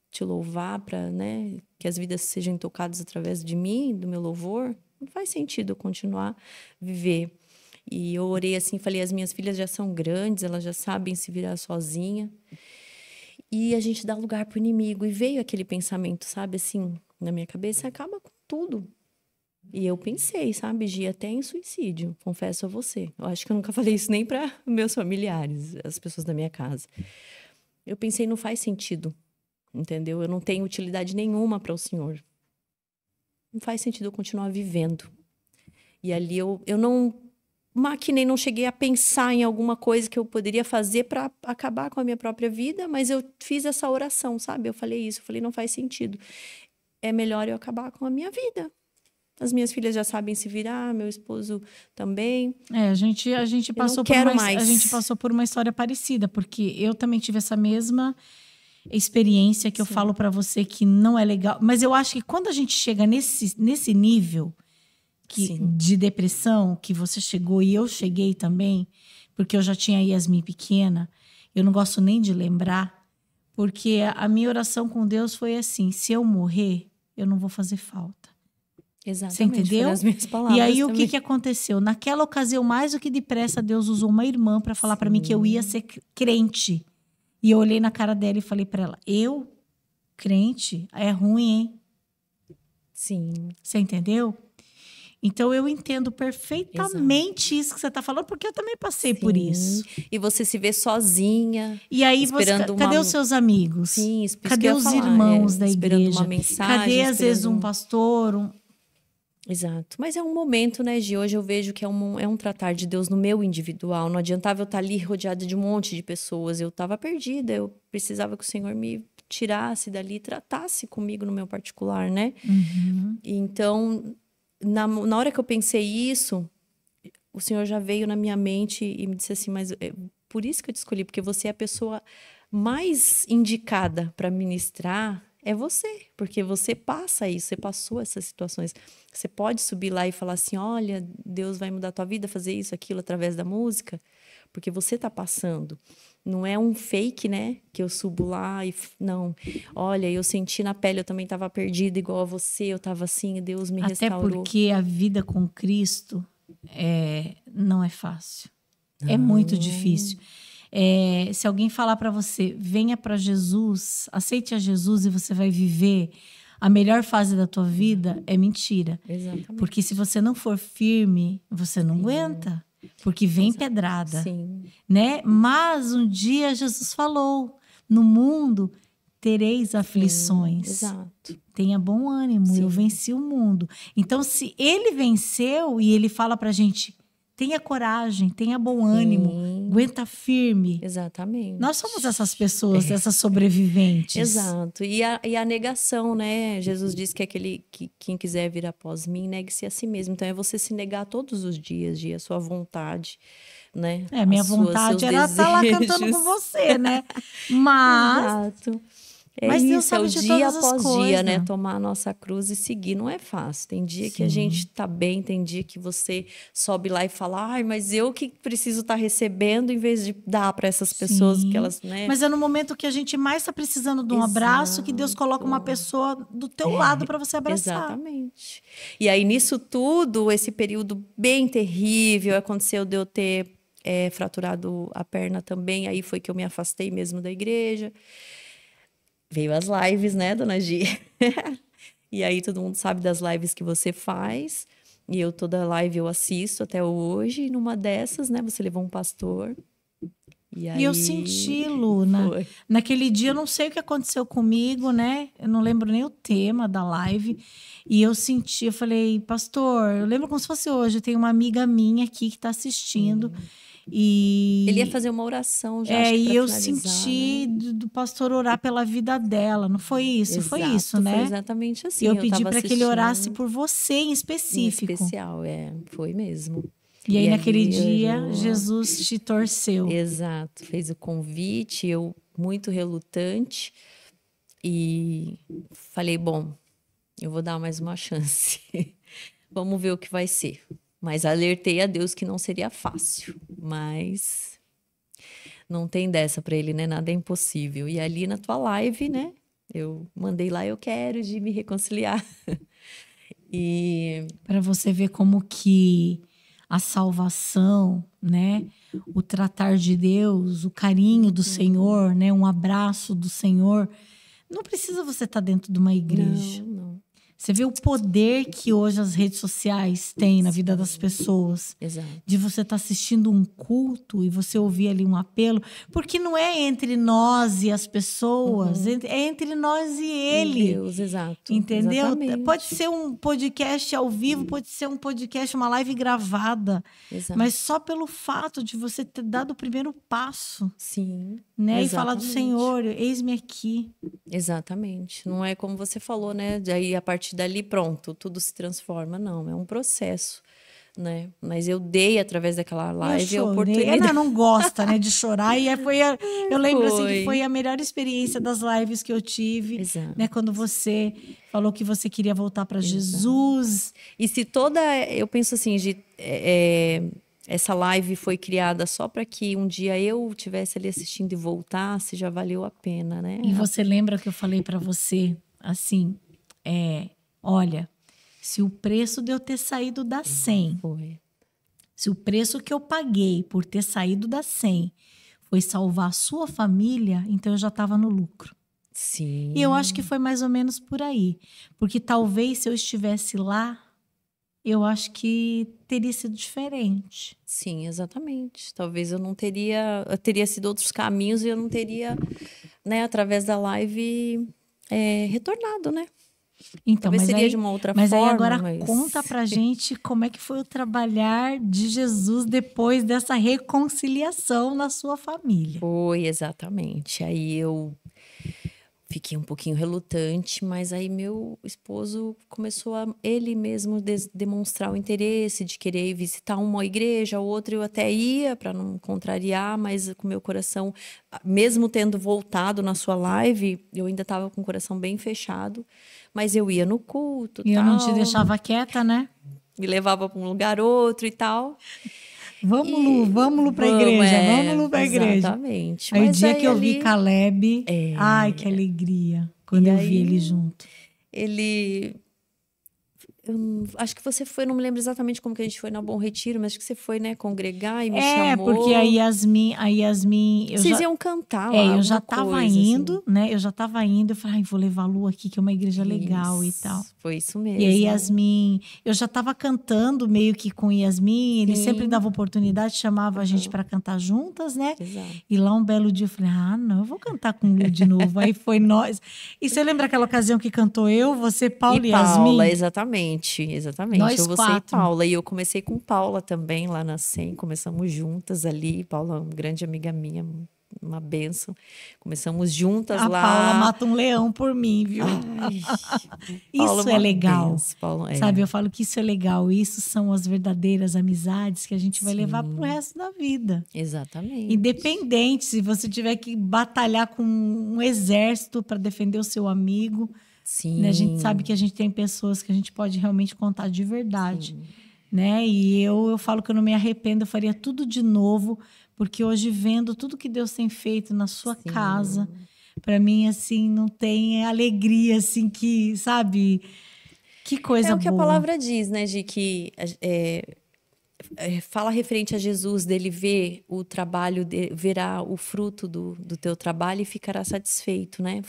te louvar, para, né, que as vidas sejam tocadas através de mim, do meu louvor, não faz sentido eu continuar a viver. E eu orei assim, falei, as minhas filhas já são grandes, elas já sabem se virar sozinha. E a gente dá lugar pro inimigo. E veio aquele pensamento, sabe, assim, na minha cabeça, acaba com tudo. E eu pensei, sabe, Gi, até em suicídio, confesso a você. Eu acho que eu nunca falei isso nem para meus familiares, as pessoas da minha casa. Eu pensei, não faz sentido, entendeu? Eu não tenho utilidade nenhuma para o Senhor. Não faz sentido eu continuar vivendo. E ali eu não maquinei, não cheguei a pensar em alguma coisa que eu poderia fazer para acabar com a minha própria vida, mas eu fiz essa oração, sabe? Eu falei isso, eu falei, não faz sentido. É melhor eu acabar com a minha vida. As minhas filhas já sabem se virar, meu esposo também. A gente Eu não passou quero mais. a gente passou por uma história parecida, porque eu também tive essa mesma experiência que eu falo para você que não é legal, mas eu acho que quando a gente chega nesse nível de depressão que você chegou e eu cheguei também, porque eu já tinha a Yasmin pequena, eu não gosto nem de lembrar, porque a minha oração com Deus foi assim, se eu morrer, eu não vou fazer falta. Exatamente, você entendeu? foram as minhas palavras e aí também. o que aconteceu? Naquela ocasião, mais do que depressa, Deus usou uma irmã para falar para mim que eu ia ser crente. E eu olhei na cara dela e falei para ela, eu, crente, é ruim, hein? Sim. Você entendeu? Então eu entendo perfeitamente isso que você está falando, porque eu também passei por isso. E você se vê sozinha. E aí cadê os seus amigos? Sim, isso cadê os irmãos da esperando igreja? uma mensagem, cadê às vezes um pastor? Exato. Mas é um momento, né, Gi? Hoje eu vejo que é um tratar de Deus no meu individual. Não adiantava eu estar ali rodeada de um monte de pessoas. Eu estava perdida. Eu precisava que o Senhor me tirasse dali e tratasse comigo no meu particular, né? Uhum. Então, na hora que eu pensei isso, o Senhor já veio na minha mente e me disse assim, mas por isso que eu te escolhi, porque você é a pessoa mais indicada para ministrar, é você, porque você passa isso, você passou essas situações. Você pode subir lá e falar assim, olha, Deus vai mudar a tua vida, fazer isso, aquilo, através da música, porque você está passando. Não é um fake, né? Que eu subo lá e... Não. Olha, eu senti na pele, eu também estava perdida igual a você, eu estava assim, Deus me restaurou. Até porque a vida com Cristo não é fácil. Não. É muito difícil. Se alguém falar para você, venha para Jesus, aceite a Jesus e você vai viver a melhor fase da tua vida, é mentira. Exatamente. Porque se você não for firme, você não aguenta. Porque vem pedrada. Sim. Né? Mas um dia Jesus falou, no mundo tereis aflições. Exato. Tenha bom ânimo, eu venci o mundo. Então, se ele venceu e ele fala pra gente, tenha coragem, tenha bom ânimo, aguenta firme. Exatamente. Nós somos essas pessoas, essas sobreviventes. Exato. E a negação, né? Jesus disse que quem quiser vir após mim, negue-se a si mesmo. Então, é você se negar todos os dias, a sua vontade, né? Minha vontade era estar lá cantando com você, né? Mas... Exato. Mas isso, Deus sabe de dia todas as após coisas, dia, né? Tomar a nossa cruz e seguir. Não é fácil. Tem dia que a gente tá bem, tem dia que você sobe lá e fala, ai, mas eu que preciso estar recebendo em vez de dar para essas pessoas que elas, né? Mas é no momento que a gente mais está precisando de um abraço que Deus coloca uma pessoa do teu lado para você abraçar. Exatamente. E aí, nisso tudo, esse período bem terrível, aconteceu de eu ter fraturado a perna também. Aí foi que eu me afastei mesmo da igreja. Veio as lives, né, dona Gi? E aí todo mundo sabe das lives que você faz. E toda live eu assisto até hoje. E numa dessas, né, você levou um pastor. E E eu senti, Lu, naquele dia, eu não sei o que aconteceu comigo, né? Eu não lembro nem o tema da live. E eu senti, eu falei, pastor, eu lembro como se fosse hoje, tem uma amiga minha aqui que está assistindo. Ele ia E, fazer uma oração já, acho que e para eu finalizar, senti né? do pastor orar pela vida dela. Não foi isso? Foi isso, Exato, foi né? exatamente assim. Eu Eu pedi tava para que ele orasse assistindo por você em em específico. especial, foi mesmo. E aí, E naquele ali dia, orou. Jesus te torceu. Exato, fez o convite, eu muito relutante e falei, bom, eu vou dar mais uma chance. Vamos ver o que vai ser. Mas alertei a Deus que não seria fácil, mas não tem dessa para ele, né? Nada é impossível. E ali na tua live, né? Eu mandei lá, eu quero de me reconciliar. E Para você ver como que a salvação, né, o tratar de Deus, o carinho do Senhor, né, um abraço do Senhor, não precisa você estar dentro de uma igreja. não, Você vê o poder que hoje as redes sociais têm na vida das pessoas. exato. De você estar assistindo um culto e você ouvir ali um apelo. Porque não é entre nós e as pessoas, é entre nós e Ele. Deus, exato. Entendeu? Exatamente. Pode ser um podcast ao vivo, pode ser um podcast, uma live gravada. Exato. Mas só pelo fato de você ter dado o primeiro passo, Sim. né? Exatamente. E falar do Senhor, eis-me aqui. Exatamente. Não é como você falou, né? Daí a partir dali, pronto, tudo se transforma. Não, é um processo, né? Mas eu dei através daquela live Eu a chorei. oportunidade. Ela não gosta, né, de chorar. E eu lembro assim que foi a melhor experiência das lives que eu tive, Exato. né? Quando você falou que você queria voltar para Jesus. E se eu penso assim, essa live foi criada só para que um dia eu estivesse ali assistindo e voltasse, já valeu a pena, né? E você lembra que eu falei para você assim, olha, se o preço de eu ter saído da 100, se o preço que eu paguei por ter saído da 100 foi salvar a sua família, então eu já estava no lucro. Sim. E eu acho que foi mais ou menos por aí. Porque talvez se eu estivesse lá, eu acho que teria sido diferente. Sim, exatamente. Talvez eu não teria... Teria sido outros caminhos e eu não teria, né, através da live, retornado, né? Então, talvez mas seria aí, de uma outra mas forma. Aí agora conta pra gente como é que foi o trabalhar de Jesus depois dessa reconciliação na sua família. Foi, exatamente. Aí eu fiquei um pouquinho relutante, mas aí meu esposo começou a ele mesmo demonstrar o interesse de querer visitar uma igreja, outra eu até ia para não contrariar, mas com meu coração, mesmo tendo voltado na sua live, eu ainda estava com o coração bem fechado, mas eu ia no culto, e tal. Eu não te deixava quieta, né? Me levava para um lugar outro e tal. Vamos, Lu, pra igreja. Vamos, Lu, pra igreja. Exatamente. Aí o Mas dia que eu vi ali, Caleb, ai, que alegria. Quando eu vi ele junto. Ele... acho que você foi, não me lembro exatamente como que a gente foi na Bom Retiro, mas acho que você foi, né, congregar e me chamou. Porque a Yasmin... Vocês iam cantar lá, eu já tava coisa, indo, assim. né? Eu já tava indo, eu falei, vou levar a Lu aqui, que é uma igreja legal e tal. Foi isso mesmo. E aí Yasmin... Eu já tava cantando meio que com Yasmin, ele sempre dava oportunidade, chamava a gente para cantar juntas, né? Exato. E lá um belo dia eu falei, não, eu vou cantar com Lu de novo. Aí foi nós. E você lembra aquela ocasião que cantou eu, você, Paula e Yasmin? Paula, exatamente. Nós eu, você 4. e Paula. E eu comecei com Paula também, lá na SEM. Começamos juntas ali. Paula, uma grande amiga minha, uma bênção. Começamos juntas lá. A Paula mata um leão por mim, viu? Isso é legal. Benção, Paula, sabe, eu falo que isso é legal. Isso são as verdadeiras amizades que a gente vai levar pro resto da vida. Exatamente. Independente se você tiver que batalhar com um exército para defender o seu amigo. Sim. Né? A gente sabe que a gente tem pessoas que a gente pode realmente contar de verdade. Né? E eu falo que eu não me arrependo, eu faria tudo de novo, porque hoje vendo tudo que Deus tem feito na sua casa, para mim, assim, não tem alegria, assim, que, sabe, que coisa boa. É o que a palavra diz, né, de que fala referente a Jesus, dele ver o trabalho, verá o fruto do teu trabalho e ficará satisfeito, né?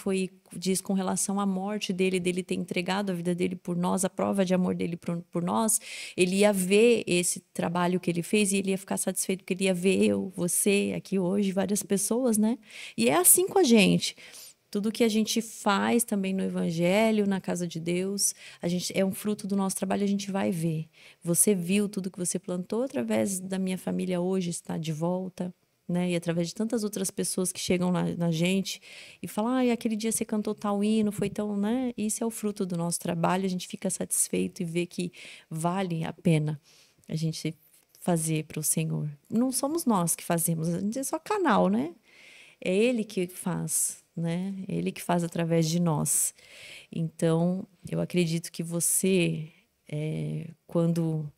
Diz com relação à morte dele ter entregado a vida dele por nós, a prova de amor dele por nós, ele ia ver esse trabalho que ele fez e ele ia ficar satisfeito, porque ele ia ver eu, você, aqui hoje, várias pessoas, né? E é assim com a gente. Tudo que a gente faz também no Evangelho, na casa de Deus, é um fruto do nosso trabalho, a gente vai ver. Você viu tudo que você plantou através da minha família hoje, está de volta, né? E através de tantas outras pessoas que chegam na gente e falam, aquele dia você cantou tal hino, foi tão, né? Isso é o fruto do nosso trabalho, a gente fica satisfeito e vê que vale a pena a gente fazer para o Senhor. Não somos nós que fazemos, a gente é só canal, né? É Ele que faz, né? É Ele que faz através de nós. Então, eu acredito que você, quando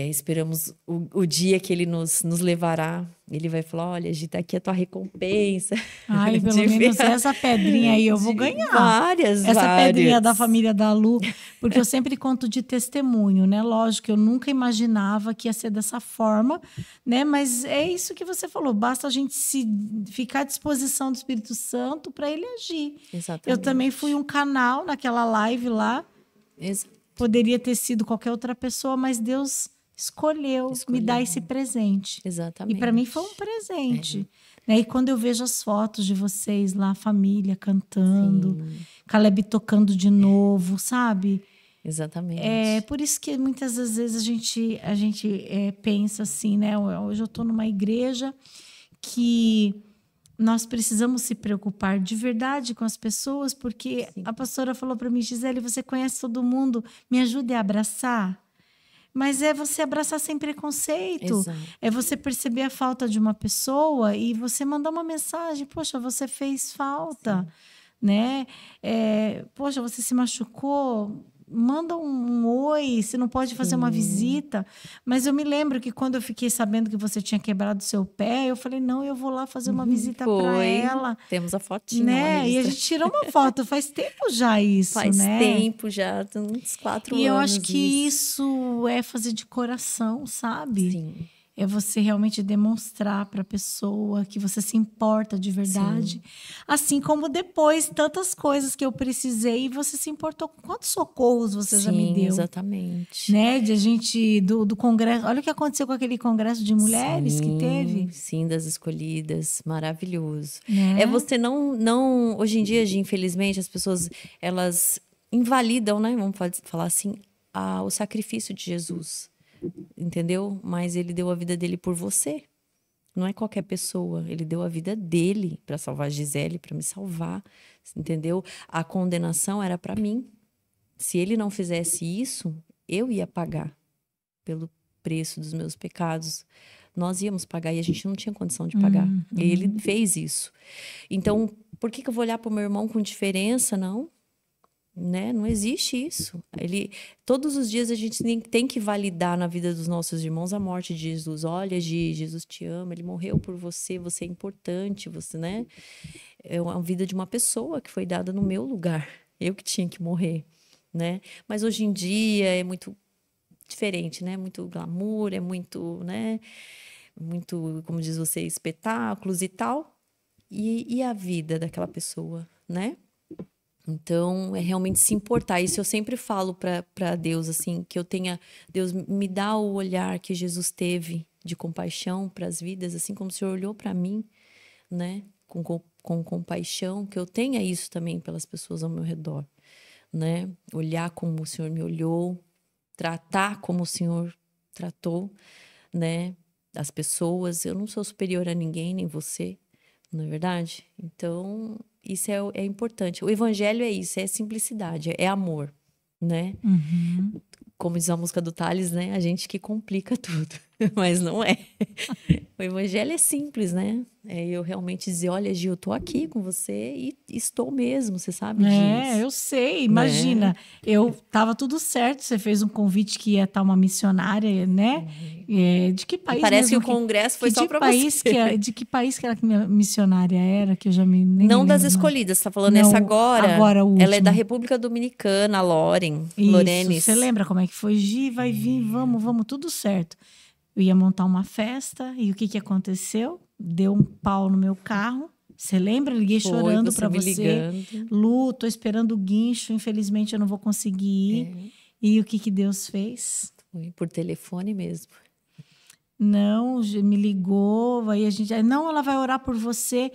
esperamos o dia que Ele nos levará, Ele vai falar, olha, Gita, aqui é a tua recompensa. Ai, pelo menos essa pedrinha aí eu vou ganhar. Várias. Pedrinha da família da Lu, porque eu sempre conto de testemunho, né? Lógico, eu nunca imaginava que ia ser dessa forma, né? Mas é isso que você falou, basta a gente ficar à disposição do Espírito Santo para ele agir. Exatamente. Eu também fui um canal naquela live lá. Poderia ter sido qualquer outra pessoa, mas Deus escolheu me dar esse presente. Exatamente. E para mim foi um presente. Né? E quando eu vejo as fotos de vocês lá, a família cantando, sim, Caleb tocando de novo, sabe? Exatamente. É por isso que muitas das vezes a gente pensa assim, né? Hoje eu estou numa igreja que nós precisamos se preocupar de verdade com as pessoas, porque sim, a pastora falou para mim, Gisele, você conhece todo mundo, me ajude a abraçar. Mas é você abraçar sem preconceito. Exato. É você perceber a falta de uma pessoa e você mandar uma mensagem, poxa, você fez falta, sim, né? Poxa, você se machucou, manda um oi, você não pode fazer uma visita. Mas eu me lembro que quando eu fiquei sabendo que você tinha quebrado o seu pé, eu falei, não, eu vou lá fazer uma visita para ela. Temos a fotinha, né? E a gente tirou uma foto, faz tempo já isso, faz né? tempo já, uns 4 anos. E eu acho que isso é fazer de coração, sabe? Sim. É você realmente demonstrar para a pessoa que você se importa de verdade. Sim. Assim como depois, tantas coisas que eu precisei e você se importou com quantos socorros você, sim, já me deu. Exatamente. Né? De a gente, do congresso. Olha o que aconteceu com aquele congresso de mulheres, sim, que teve. Sim, das escolhidas. Maravilhoso. Né? Você não... Hoje em dia, infelizmente, as pessoas, elas invalidam, né? Vamos falar assim, o sacrifício de Jesus. Entendeu? Mas ele deu a vida dele por você. Não é qualquer pessoa. Ele deu a vida dele para salvar a Gisele, para me salvar. Entendeu? A condenação era para mim. Se ele não fizesse isso, eu ia pagar pelo preço dos meus pecados. Nós íamos pagar e a gente não tinha condição de pagar. E ele fez isso. Então, por que eu vou olhar para o meu irmão com diferença? Não. Né? Não existe isso. Todos os dias a gente tem que validar na vida dos nossos irmãos a morte de Jesus. Olha, Jesus te ama, ele morreu por você, você é importante, você, né? É a vida de uma pessoa que foi dada no meu lugar. Eu que tinha que morrer, né? Mas hoje em dia é muito diferente, né? Muito glamour, é muito, né? Muito, como diz você, espetáculos e tal. E a vida daquela pessoa, né? Então, é realmente se importar. Isso eu sempre falo para Deus, assim, que eu tenha... Deus, me dá o olhar que Jesus teve de compaixão para as vidas, assim como o Senhor olhou para mim, né? Com compaixão, que eu tenha isso também pelas pessoas ao meu redor, né? Olhar como o Senhor me olhou, tratar como o Senhor tratou, né? As pessoas. Eu não sou superior a ninguém, nem você, não é verdade? Então... Isso é importante. O evangelho é isso, é simplicidade, é amor, né? Como diz a música do Thales, né? A gente que complica tudo, mas não é. O evangelho é simples, né? É eu realmente dizer, olha, Gil, eu tô aqui com você e estou mesmo, você sabe disso. Eu sei. Né? Imagina, eu tava tudo certo. Você fez um convite que ia estar uma missionária, né? De que E país parece que mesmo? o congresso foi Que só de para você. país de que país que aquela missionária era? Que eu já nem me Não das lembro mais. escolhidas, você tá falando essa Não, agora. agora o Ela é da último. República Dominicana, a Isso. Você Lorenes. lembra como é que foi? Gi, vai vir, vamos, tudo certo. Eu ia montar uma festa e o que que aconteceu? Deu um pau no meu carro. Você lembra? Eu liguei Foi chorando você para me você. ligando. Lu, tô esperando o guincho. Infelizmente eu não vou conseguir ir. E o que que Deus fez? Foi por telefone mesmo. Não, me ligou. Aí a gente, não, ela vai orar por você.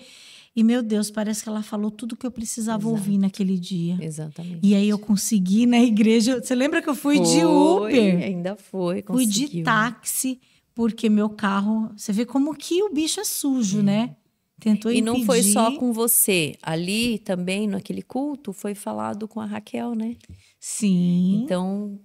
E meu Deus, parece que ela falou tudo que eu precisava ouvir naquele dia. Exatamente. E aí eu consegui ir na igreja. Você lembra que eu fui de Uber? Ainda foi, Fui de conseguiu. táxi, porque meu carro... Você vê como que o bicho é sujo, né? Tentou E impedir. não foi só com você. Ali também, naquele culto, foi falado com a Raquel, né? Sim. Então,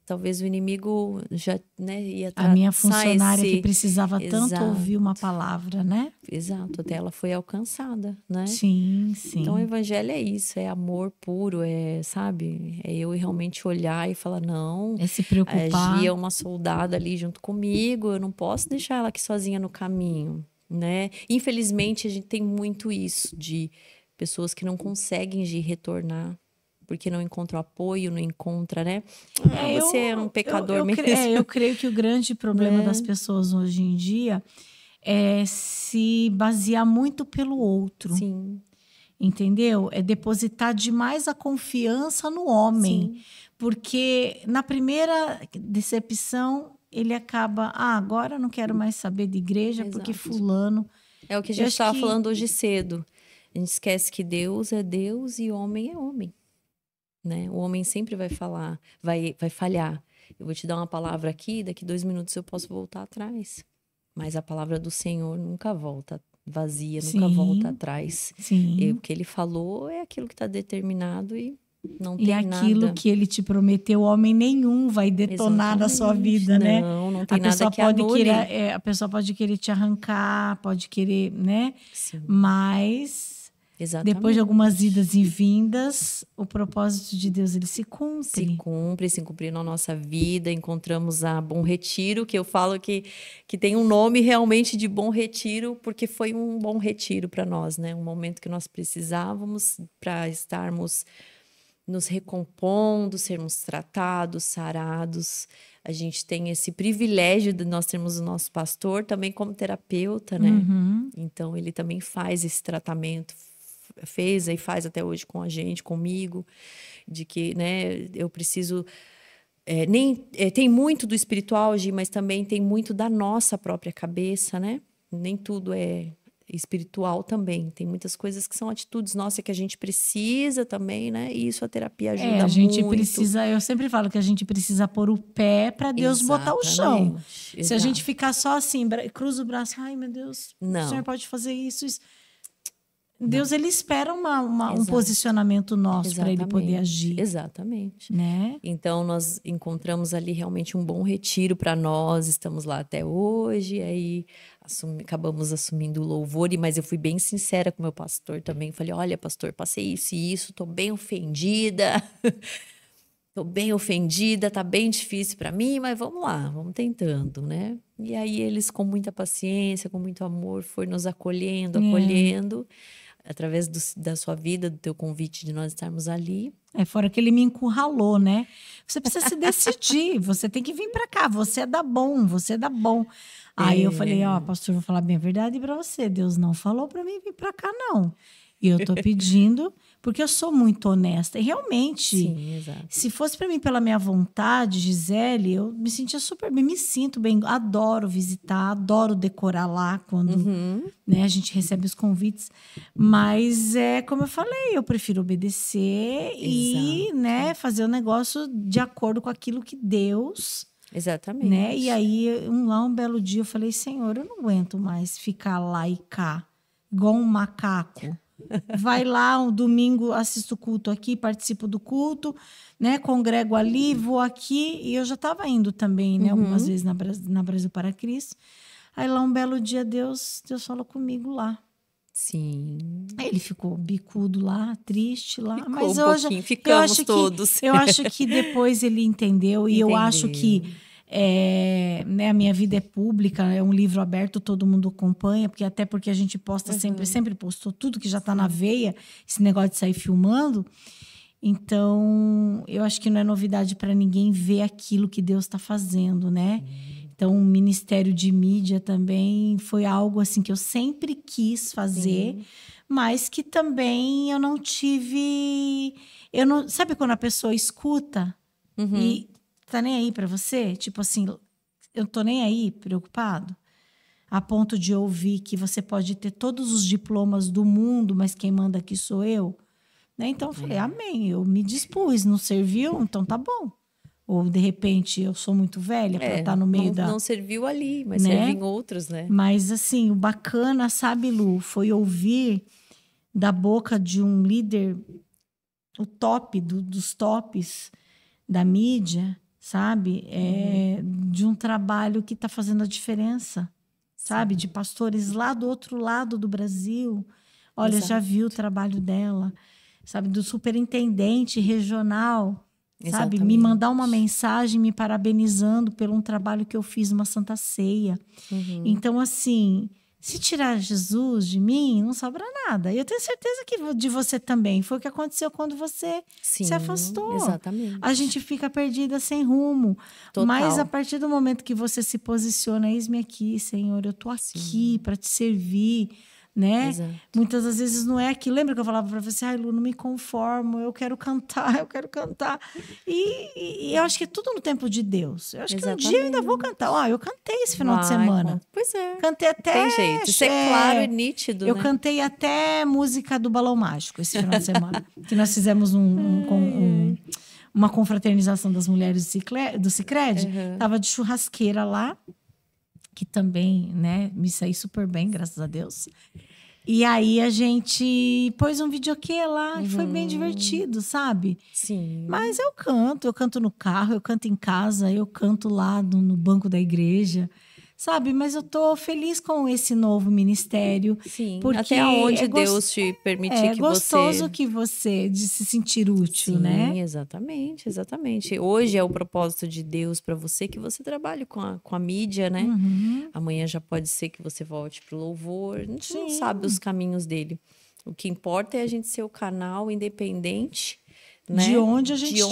talvez o inimigo já, né, ia A minha traçar funcionária esse... que precisava tanto Exato. ouvir uma palavra, né? Exato, até ela foi alcançada, né? Sim, sim. Então, o evangelho é isso, é amor puro, sabe? É eu realmente olhar e falar, não, É se a preocupar. Gia é uma soldada ali junto comigo, eu não posso deixar ela aqui sozinha no caminho, né? Infelizmente, a gente tem muito isso de pessoas que não conseguem retornar, porque não encontram apoio, não encontra, né? Você é um pecador mesmo. Eu creio que o grande problema das pessoas hoje em dia é se basear muito pelo outro. Sim. Entendeu? É depositar demais a confiança no homem. Sim. Porque na primeira decepção, ele acaba... agora eu não quero mais saber de igreja, porque fulano... É o que a gente estava falando hoje cedo. A gente esquece que Deus é Deus e homem é homem. Né? O homem sempre vai falar, vai falhar. Eu vou te dar uma palavra aqui, daqui 2 minutos eu posso voltar atrás. Mas a palavra do Senhor nunca volta vazia, nunca volta atrás. Sim. E o que ele falou é aquilo que está determinado e não tem nada. E aquilo que ele te prometeu, homem nenhum vai detonar na sua vida, né? Não tem nada que anule. A pessoa pode querer te arrancar, pode querer, né? Sim. Mas... Exatamente. Depois de algumas idas e vindas, o propósito de Deus, ele se cumpre. Se cumpre na nossa vida. Encontramos a Bom Retiro, que eu falo que tem um nome realmente de Bom Retiro, porque foi um bom retiro para nós, né? Um momento que nós precisávamos para estarmos nos recompondo, sermos tratados, sarados. A gente tem esse privilégio de nós termos o nosso pastor também como terapeuta, né? Uhum. Então, ele também faz esse tratamento, fez e faz até hoje com a gente, comigo, de que, né, eu preciso... tem muito do espiritual, Gi, mas também tem muito da nossa própria cabeça, né? Nem tudo é espiritual também. Tem muitas coisas que são atitudes nossas que a gente precisa também, né? E isso a terapia ajuda muito. A gente precisa, eu sempre falo que a gente precisa pôr o pé para Deus botar o chão. Exato. Se a gente ficar só assim, cruza o braço, ai meu Deus, não. O Senhor pode fazer isso. Deus, ele espera um posicionamento nosso para ele poder agir. Exatamente. Né? Então, nós encontramos ali realmente um bom retiro para nós. Estamos lá até hoje. Aí, acabamos assumindo o louvor. Mas eu fui bem sincera com o meu pastor também. Falei, olha, pastor, passei isso e isso. Estou bem ofendida. Estou bem ofendida. Está bem difícil para mim. Mas vamos lá, vamos tentando, né? E aí, eles, com muita paciência, com muito amor, foram nos acolhendo. Através da sua vida, do teu convite de nós estarmos ali. Fora que ele me encurralou, né? Você precisa se decidir, você tem que vir para cá, você é da bom, você é da bom. Aí eu falei, pastor, vou falar bem a verdade para você, Deus não falou para mim vir para cá, não. E eu tô pedindo, porque eu sou muito honesta. E realmente, sim, exato. Se fosse para mim pela minha vontade, Gisele, eu me sentia super bem, me sinto bem, adoro visitar, adoro decorar lá quando né, a gente recebe os convites. Mas como eu falei, eu prefiro obedecer e né, fazer o negócio de acordo com aquilo que Deus... Exatamente. Né? E aí, um belo dia, eu falei, Senhor, eu não aguento mais ficar lá e cá, igual um macaco. Vai lá, um domingo, assisto o culto aqui, participo do culto, né? Congrego ali, vou aqui. E eu já estava indo também, né? Algumas vezes na Brasil para Cristo. Aí lá um belo dia Deus falou comigo lá. Sim. Aí ele ficou bicudo lá, triste lá. Ficou Mas um hoje pouquinho, ficamos todos. eu acho que depois ele entendeu. E eu acho que né, a minha vida é pública, é um livro aberto, todo mundo acompanha, até porque a gente posta sempre postou tudo que já está na veia, esse negócio de sair filmando. Então, eu acho que não é novidade para ninguém ver aquilo que Deus está fazendo, né? Então, o Ministério de Mídia também foi algo assim que eu sempre quis fazer, mas que também eu não tive. Sabe quando a pessoa escuta e tá nem aí para você? Tipo assim, eu tô nem aí, preocupado, a ponto de ouvir que você pode ter todos os diplomas do mundo, mas quem manda aqui sou eu. Né? Então, eu falei, amém, eu me dispus, não serviu? Então tá bom. Ou, de repente, eu sou muito velha para estar no meio não serviu ali, mas né? serviu em outros, né? Mas, assim, o bacana, sabe, Lu, foi ouvir da boca de um líder, o top dos tops da mídia, sabe? De um trabalho que está fazendo a diferença, sabe? De pastores lá do outro lado do Brasil. Olha, já viu o trabalho dela, sabe? Do superintendente regional, sabe? Me mandar uma mensagem me parabenizando pelo um trabalho que eu fiz numa Santa Ceia. Então, assim, se tirar Jesus de mim, não sobra nada. E eu tenho certeza que de você também. Foi o que aconteceu quando você se afastou. Exatamente. A gente fica perdida sem rumo. Total. Mas a partir do momento que você se posiciona, eis-me aqui, Senhor, eu tô aqui para te servir, né? Exato. Muitas das vezes não é aqui. Lembra que eu falava para você, ai, Lu, não me conformo, eu quero cantar, eu quero cantar. E eu acho que é tudo no tempo de Deus. Eu acho que um dia eu ainda vou cantar. Eu cantei esse final de semana. Pois é. Cantei até... Tem jeito. Isso é claro e nítido, eu né? cantei até música do Balão Mágico esse final de semana. Que nós fizemos uma confraternização das mulheres do Sicredi. Tava de churrasqueira lá, que também, né, me saí super bem, graças a Deus. E aí a gente pôs um videokê lá, e foi bem divertido, sabe? Sim. Mas eu canto no carro, eu canto em casa, eu canto lá no banco da igreja, sabe? Mas eu tô feliz com esse novo ministério. Sim, porque até onde Deus te permitir que você... É gostoso que você, de se sentir útil, né? Sim, exatamente, exatamente. Hoje é o propósito de Deus para você que você trabalhe com a mídia, né? Amanhã já pode ser que você volte pro louvor. A gente não sabe os caminhos dele. O que importa é a gente ser o canal independente, né? De onde a gente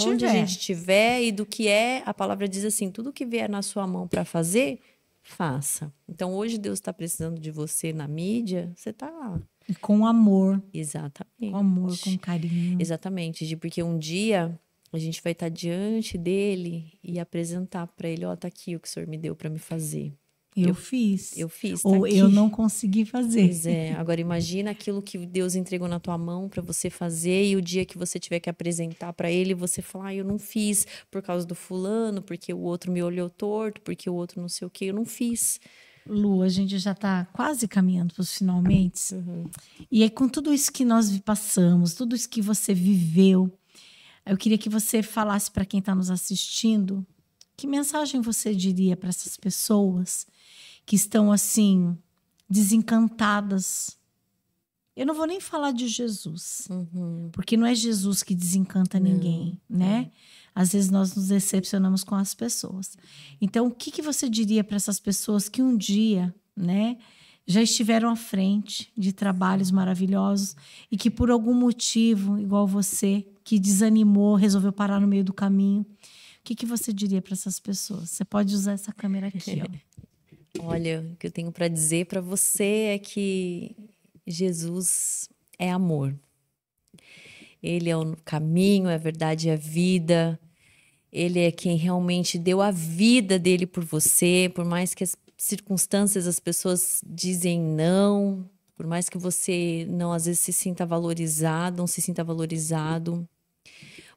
estiver e do que é. A palavra diz assim, tudo que vier na sua mão para fazer, faça. Então, hoje Deus está precisando de você na mídia, você está lá. E com amor. Exatamente. Com amor, com carinho. Exatamente, porque um dia a gente vai estar diante dele e apresentar para ele, ó, tá aqui o que o senhor me deu para me fazer. Eu fiz. Eu fiz, tá Ou aqui. eu não consegui fazer. Pois é. Agora imagina aquilo que Deus entregou na tua mão para você fazer e o dia que você tiver que apresentar para ele, você falar, eu não fiz por causa do fulano, porque o outro me olhou torto, porque o outro não sei o quê, eu não fiz. Lu, a gente já está quase caminhando para os finalmente. E aí, com tudo isso que nós passamos, tudo isso que você viveu, eu queria que você falasse para quem está nos assistindo, que mensagem você diria para essas pessoas que estão assim, desencantadas? Eu não vou nem falar de Jesus, porque não é Jesus que desencanta ninguém, né? Às vezes nós nos decepcionamos com as pessoas. Então, o que você diria para essas pessoas que um dia, né, já estiveram à frente de trabalhos maravilhosos e que por algum motivo, igual você, que desanimou, resolveu parar no meio do caminho? O que você diria para essas pessoas? Você pode usar essa câmera aqui, ó. Olha, o que eu tenho para dizer para você é que Jesus é amor. Ele é o caminho, é a verdade e a vida. Ele é quem realmente deu a vida dele por você, por mais que as circunstâncias, as pessoas dizem não, por mais que você não às vezes se sinta valorizado, não se sinta valorizado,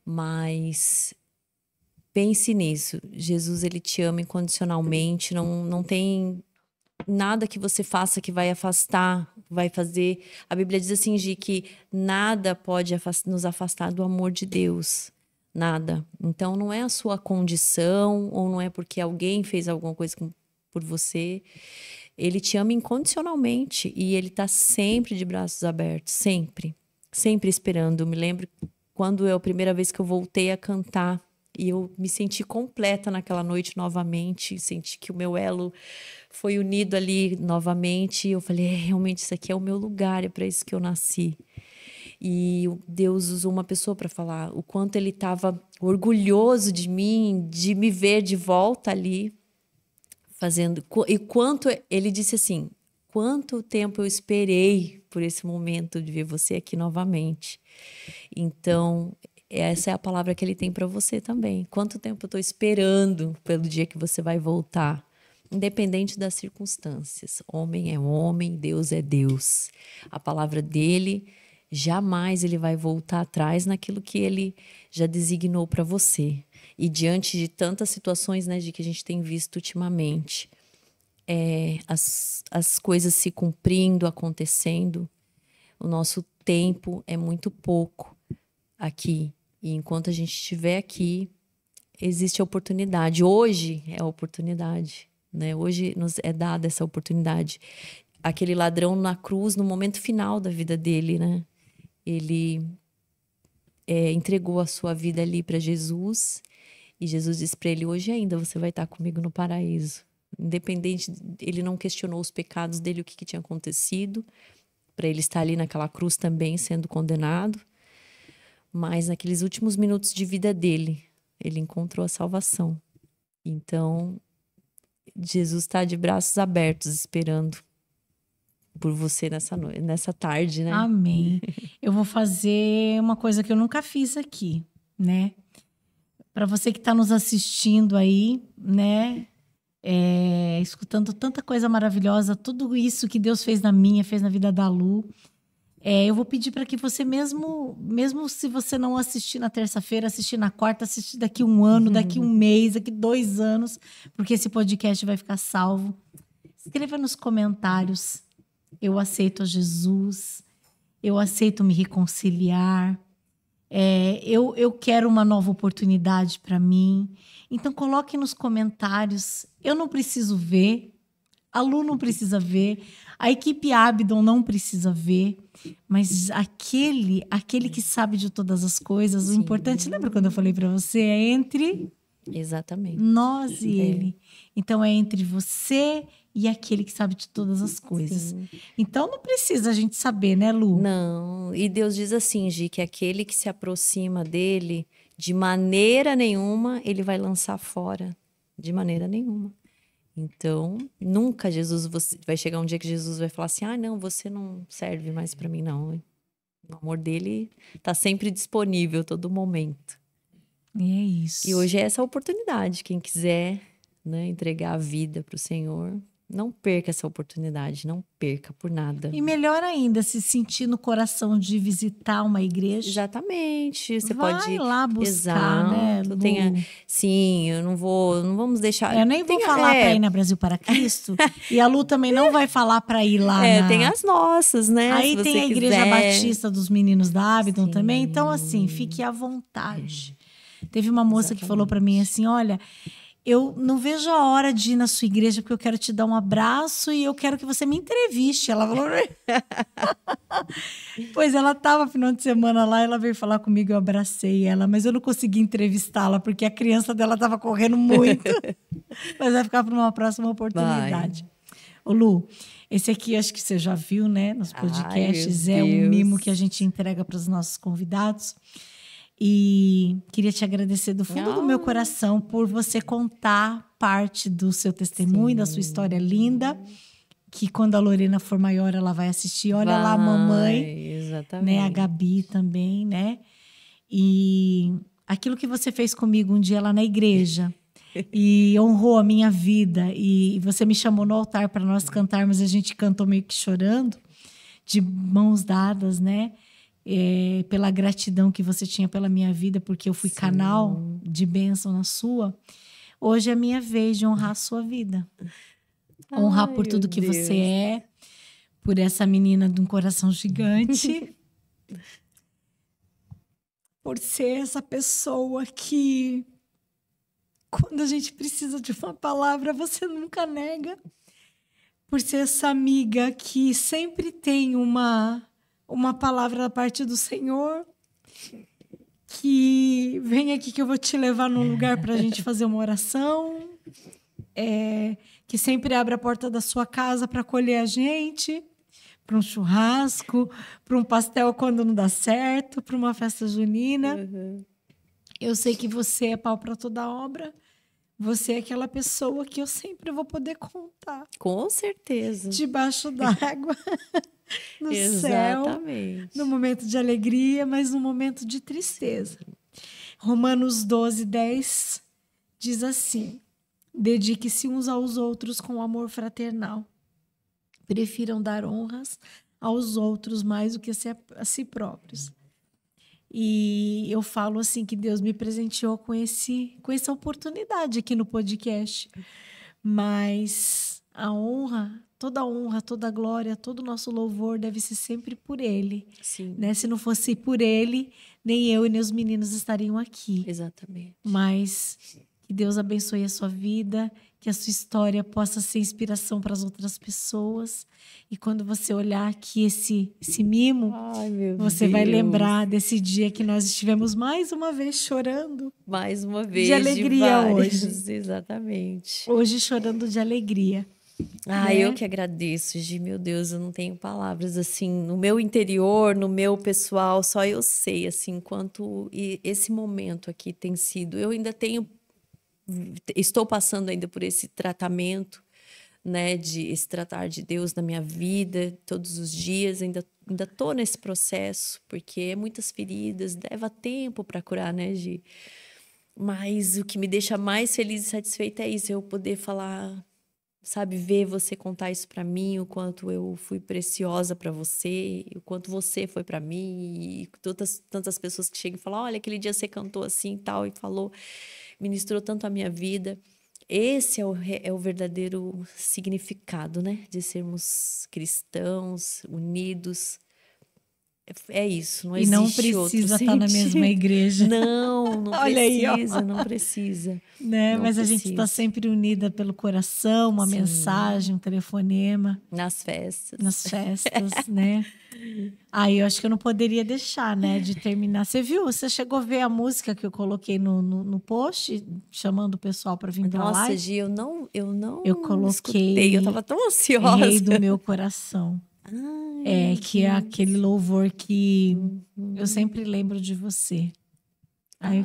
mas pense nisso. Jesus, ele te ama incondicionalmente, não tem nada que você faça que vai afastar, vai fazer... A Bíblia diz assim, Gi, que nada pode nos afastar do amor de Deus. Nada. Então, não é a sua condição, ou não é porque alguém fez alguma coisa por você. Ele te ama incondicionalmente e ele tá sempre de braços abertos, sempre, sempre esperando. Eu me lembro quando a primeira vez que eu voltei a cantar e eu me senti completa naquela noite novamente, senti que o meu elo foi unido ali novamente. Eu falei, realmente isso aqui é o meu lugar, é para isso que eu nasci. E Deus usou uma pessoa para falar o quanto ele estava orgulhoso de mim, de me ver de volta ali fazendo. E quanto ele disse assim: quanto tempo eu esperei por esse momento de ver você aqui novamente. Então, essa é a palavra que ele tem para você também. Quanto tempo eu estou esperando pelo dia que você vai voltar. Independente das circunstâncias. Homem é homem, Deus é Deus. A palavra dele, jamais ele vai voltar atrás naquilo que ele já designou para você. E diante de tantas situações, né, de que a gente tem visto ultimamente, as coisas se cumprindo, acontecendo, o nosso tempo é muito pouco aqui. E enquanto a gente estiver aqui, existe a oportunidade. Hoje é a oportunidade, né? Hoje nos é dada essa oportunidade. Aquele ladrão na cruz, no momento final da vida dele, né? Ele entregou a sua vida ali para Jesus e Jesus disse para ele: hoje ainda você vai estar comigo no paraíso. Independente, ele não questionou os pecados dele, o que tinha acontecido, para ele estar ali naquela cruz também sendo condenado. Mas naqueles últimos minutos de vida dele, ele encontrou a salvação. Então, Jesus está de braços abertos esperando por você nessa tarde, né? Amém. Eu vou fazer uma coisa que eu nunca fiz aqui, né? Para você que está nos assistindo aí, né? Escutando tanta coisa maravilhosa, tudo isso que Deus fez na minha, fez na vida da Lu. Eu vou pedir para que você mesmo se você não assistir na terça-feira, assistir na quarta, assistir daqui 1 ano, daqui 1 mês, daqui 2 anos, porque esse podcast vai ficar salvo. Escreva nos comentários: eu aceito a Jesus, eu aceito me reconciliar, eu quero uma nova oportunidade para mim. Então coloque nos comentários. Eu não preciso ver, a Lu não precisa ver, a equipe Abdon não precisa ver, mas aquele que sabe de todas as coisas, sim. O importante, lembra quando eu falei para você? É entre exatamente nós e ele. Então é entre você e aquele que sabe de todas as coisas. Sim. Então não precisa a gente saber, né, Lu? Não. E Deus diz assim, Gi, que aquele que se aproxima dele, de maneira nenhuma, ele vai lançar fora. De maneira nenhuma. Então, nunca vai chegar um dia que Jesus vai falar assim: ah, não, você não serve mais para mim, não. O amor dele está sempre disponível, todo momento. E é isso. E hoje é essa oportunidade. Quem quiser, né, entregar a vida para o Senhor, não perca essa oportunidade, não perca por nada. E melhor ainda, se sentir no coração de visitar uma igreja. Exatamente. Você vai pode lá buscar, exato, né, Lu? Sim, não vamos deixar. Eu nem vou falar para ir na Brasil para Cristo. E a Lu também não vai falar para ir lá. Tem as nossas, né? Aí se tem a Igreja quiser. Batista dos Meninos da Abdon também. Então, assim, fique à vontade. Teve uma moça que falou para mim assim: olha, eu não vejo a hora de ir na sua igreja porque eu quero te dar um abraço e eu quero que você me entreviste. Ela falou. Pois ela estava final de semana lá, ela veio falar comigo, eu abracei ela, mas eu não consegui entrevistá-la porque a criança dela estava correndo muito. Mas vai ficar para uma próxima oportunidade. Ô Lu, esse aqui acho que você já viu, né, nos podcasts. É um mimo que a gente entrega para os nossos convidados. E queria te agradecer do fundo do meu coração por você contar parte do seu testemunho, da sua história linda, que quando a Lorena for maior ela vai assistir. Olha lá a mamãe, exatamente. Né, a Gabi também, né? E aquilo que você fez comigo um dia lá na igreja e honrou a minha vida e você me chamou no altar para nós cantarmos, a gente cantou meio que chorando, de mãos dadas, né? Pela gratidão que você tinha pela minha vida, porque eu fui canal de bênção na sua. Hoje é a minha vez de honrar a sua vida. Honrar por tudo que você é, por essa menina de um coração gigante, por ser essa pessoa que, quando a gente precisa de uma palavra, você nunca nega. por ser essa amiga que sempre tem uma palavra da parte do Senhor, que vem aqui que eu vou te levar num lugar para a gente fazer uma oração, que sempre abre a porta da sua casa para acolher a gente, para um churrasco, para um pastel quando não dá certo, para uma festa junina. Uhum. Eu sei que você é pau para toda obra. Você é aquela pessoa que eu sempre vou poder contar. Com certeza. Debaixo d'água, no Exatamente. céu, no momento de alegria, mas no momento de tristeza. Romanos 12:10 diz assim: dedique-se uns aos outros com amor fraternal. Prefiram dar honras aos outros mais do que a si próprios. E eu falo assim que Deus me presenteou com essa oportunidade aqui no podcast. Mas a honra, toda a glória, todo o nosso louvor deve ser sempre por Ele. Sim. Né? Se não fosse por Ele, nem eu e nem os meninos estariam aqui. Exatamente. Mas que Deus abençoe a sua vida, que a sua história possa ser inspiração para as outras pessoas. E quando você olhar aqui esse mimo, você vai lembrar desse dia que nós estivemos mais uma vez chorando. Mais uma vez. De alegria hoje. Exatamente. Hoje chorando de alegria. Eu que agradeço, Gi, meu Deus, eu não tenho palavras, assim, no meu interior, no meu pessoal, só eu sei, assim, quanto esse momento aqui tem sido. Eu ainda estou passando ainda por esse tratamento, né, esse tratar de Deus na minha vida, todos os dias, ainda estou nesse processo, porque é muitas feridas, leva tempo para curar, né, Gi? Mas o que me deixa mais feliz e satisfeita é isso, eu poder falar, sabe, ver você contar isso para mim, o quanto eu fui preciosa para você, o quanto você foi para mim, e tantas pessoas que chegam e falam, olha, aquele dia você cantou assim e tal, e falou, ministrou tanto a minha vida. Esse é o verdadeiro significado, né, de sermos cristãos, unidos. É isso, não existe outro. E não precisa estar na mesma igreja. Não precisa, não precisa. Né? Não Mas precisa. A gente está sempre unida pelo coração, uma mensagem, um telefonema. Nas festas. Nas festas, né? Aí eu acho que eu não poderia deixar, né, de terminar. Você viu? Você chegou a ver a música que eu coloquei no post, chamando o pessoal para vir para lá? Nossa, Gi, eu não coloquei. Escutei, eu estava tão ansiosa. Rei do meu coração. Que é aquele louvor que eu sempre lembro de você. Eu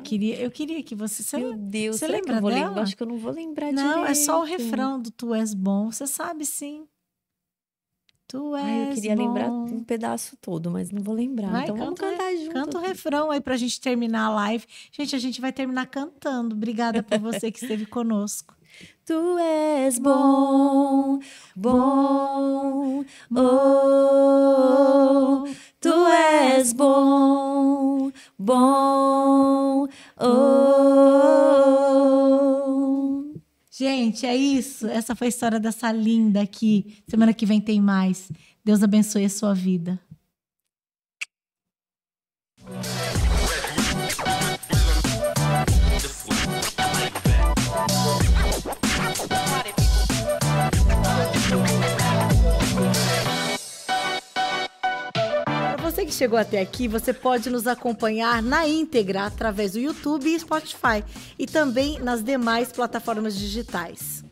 queria que você... Meu Deus, você será lembra que eu vou dela? lembrar? Acho que eu não vou lembrar Não, direito. é só o refrão do Tu És Bom. Você sabe, sim. Tu és eu queria bom. lembrar um pedaço todo, mas não vou lembrar. Vai, então vamos cantar junto. Canta o refrão aí pra gente terminar a live. Gente, a gente vai terminar cantando. Obrigada por você que esteve conosco. Tu és bom, bom, oh. Tu és bom, bom, oh. Gente, é isso. Essa foi a história dessa linda aqui. Semana que vem tem mais. Deus abençoe a sua vida. Você que chegou até aqui, você pode nos acompanhar na íntegra através do YouTube e Spotify e também nas demais plataformas digitais.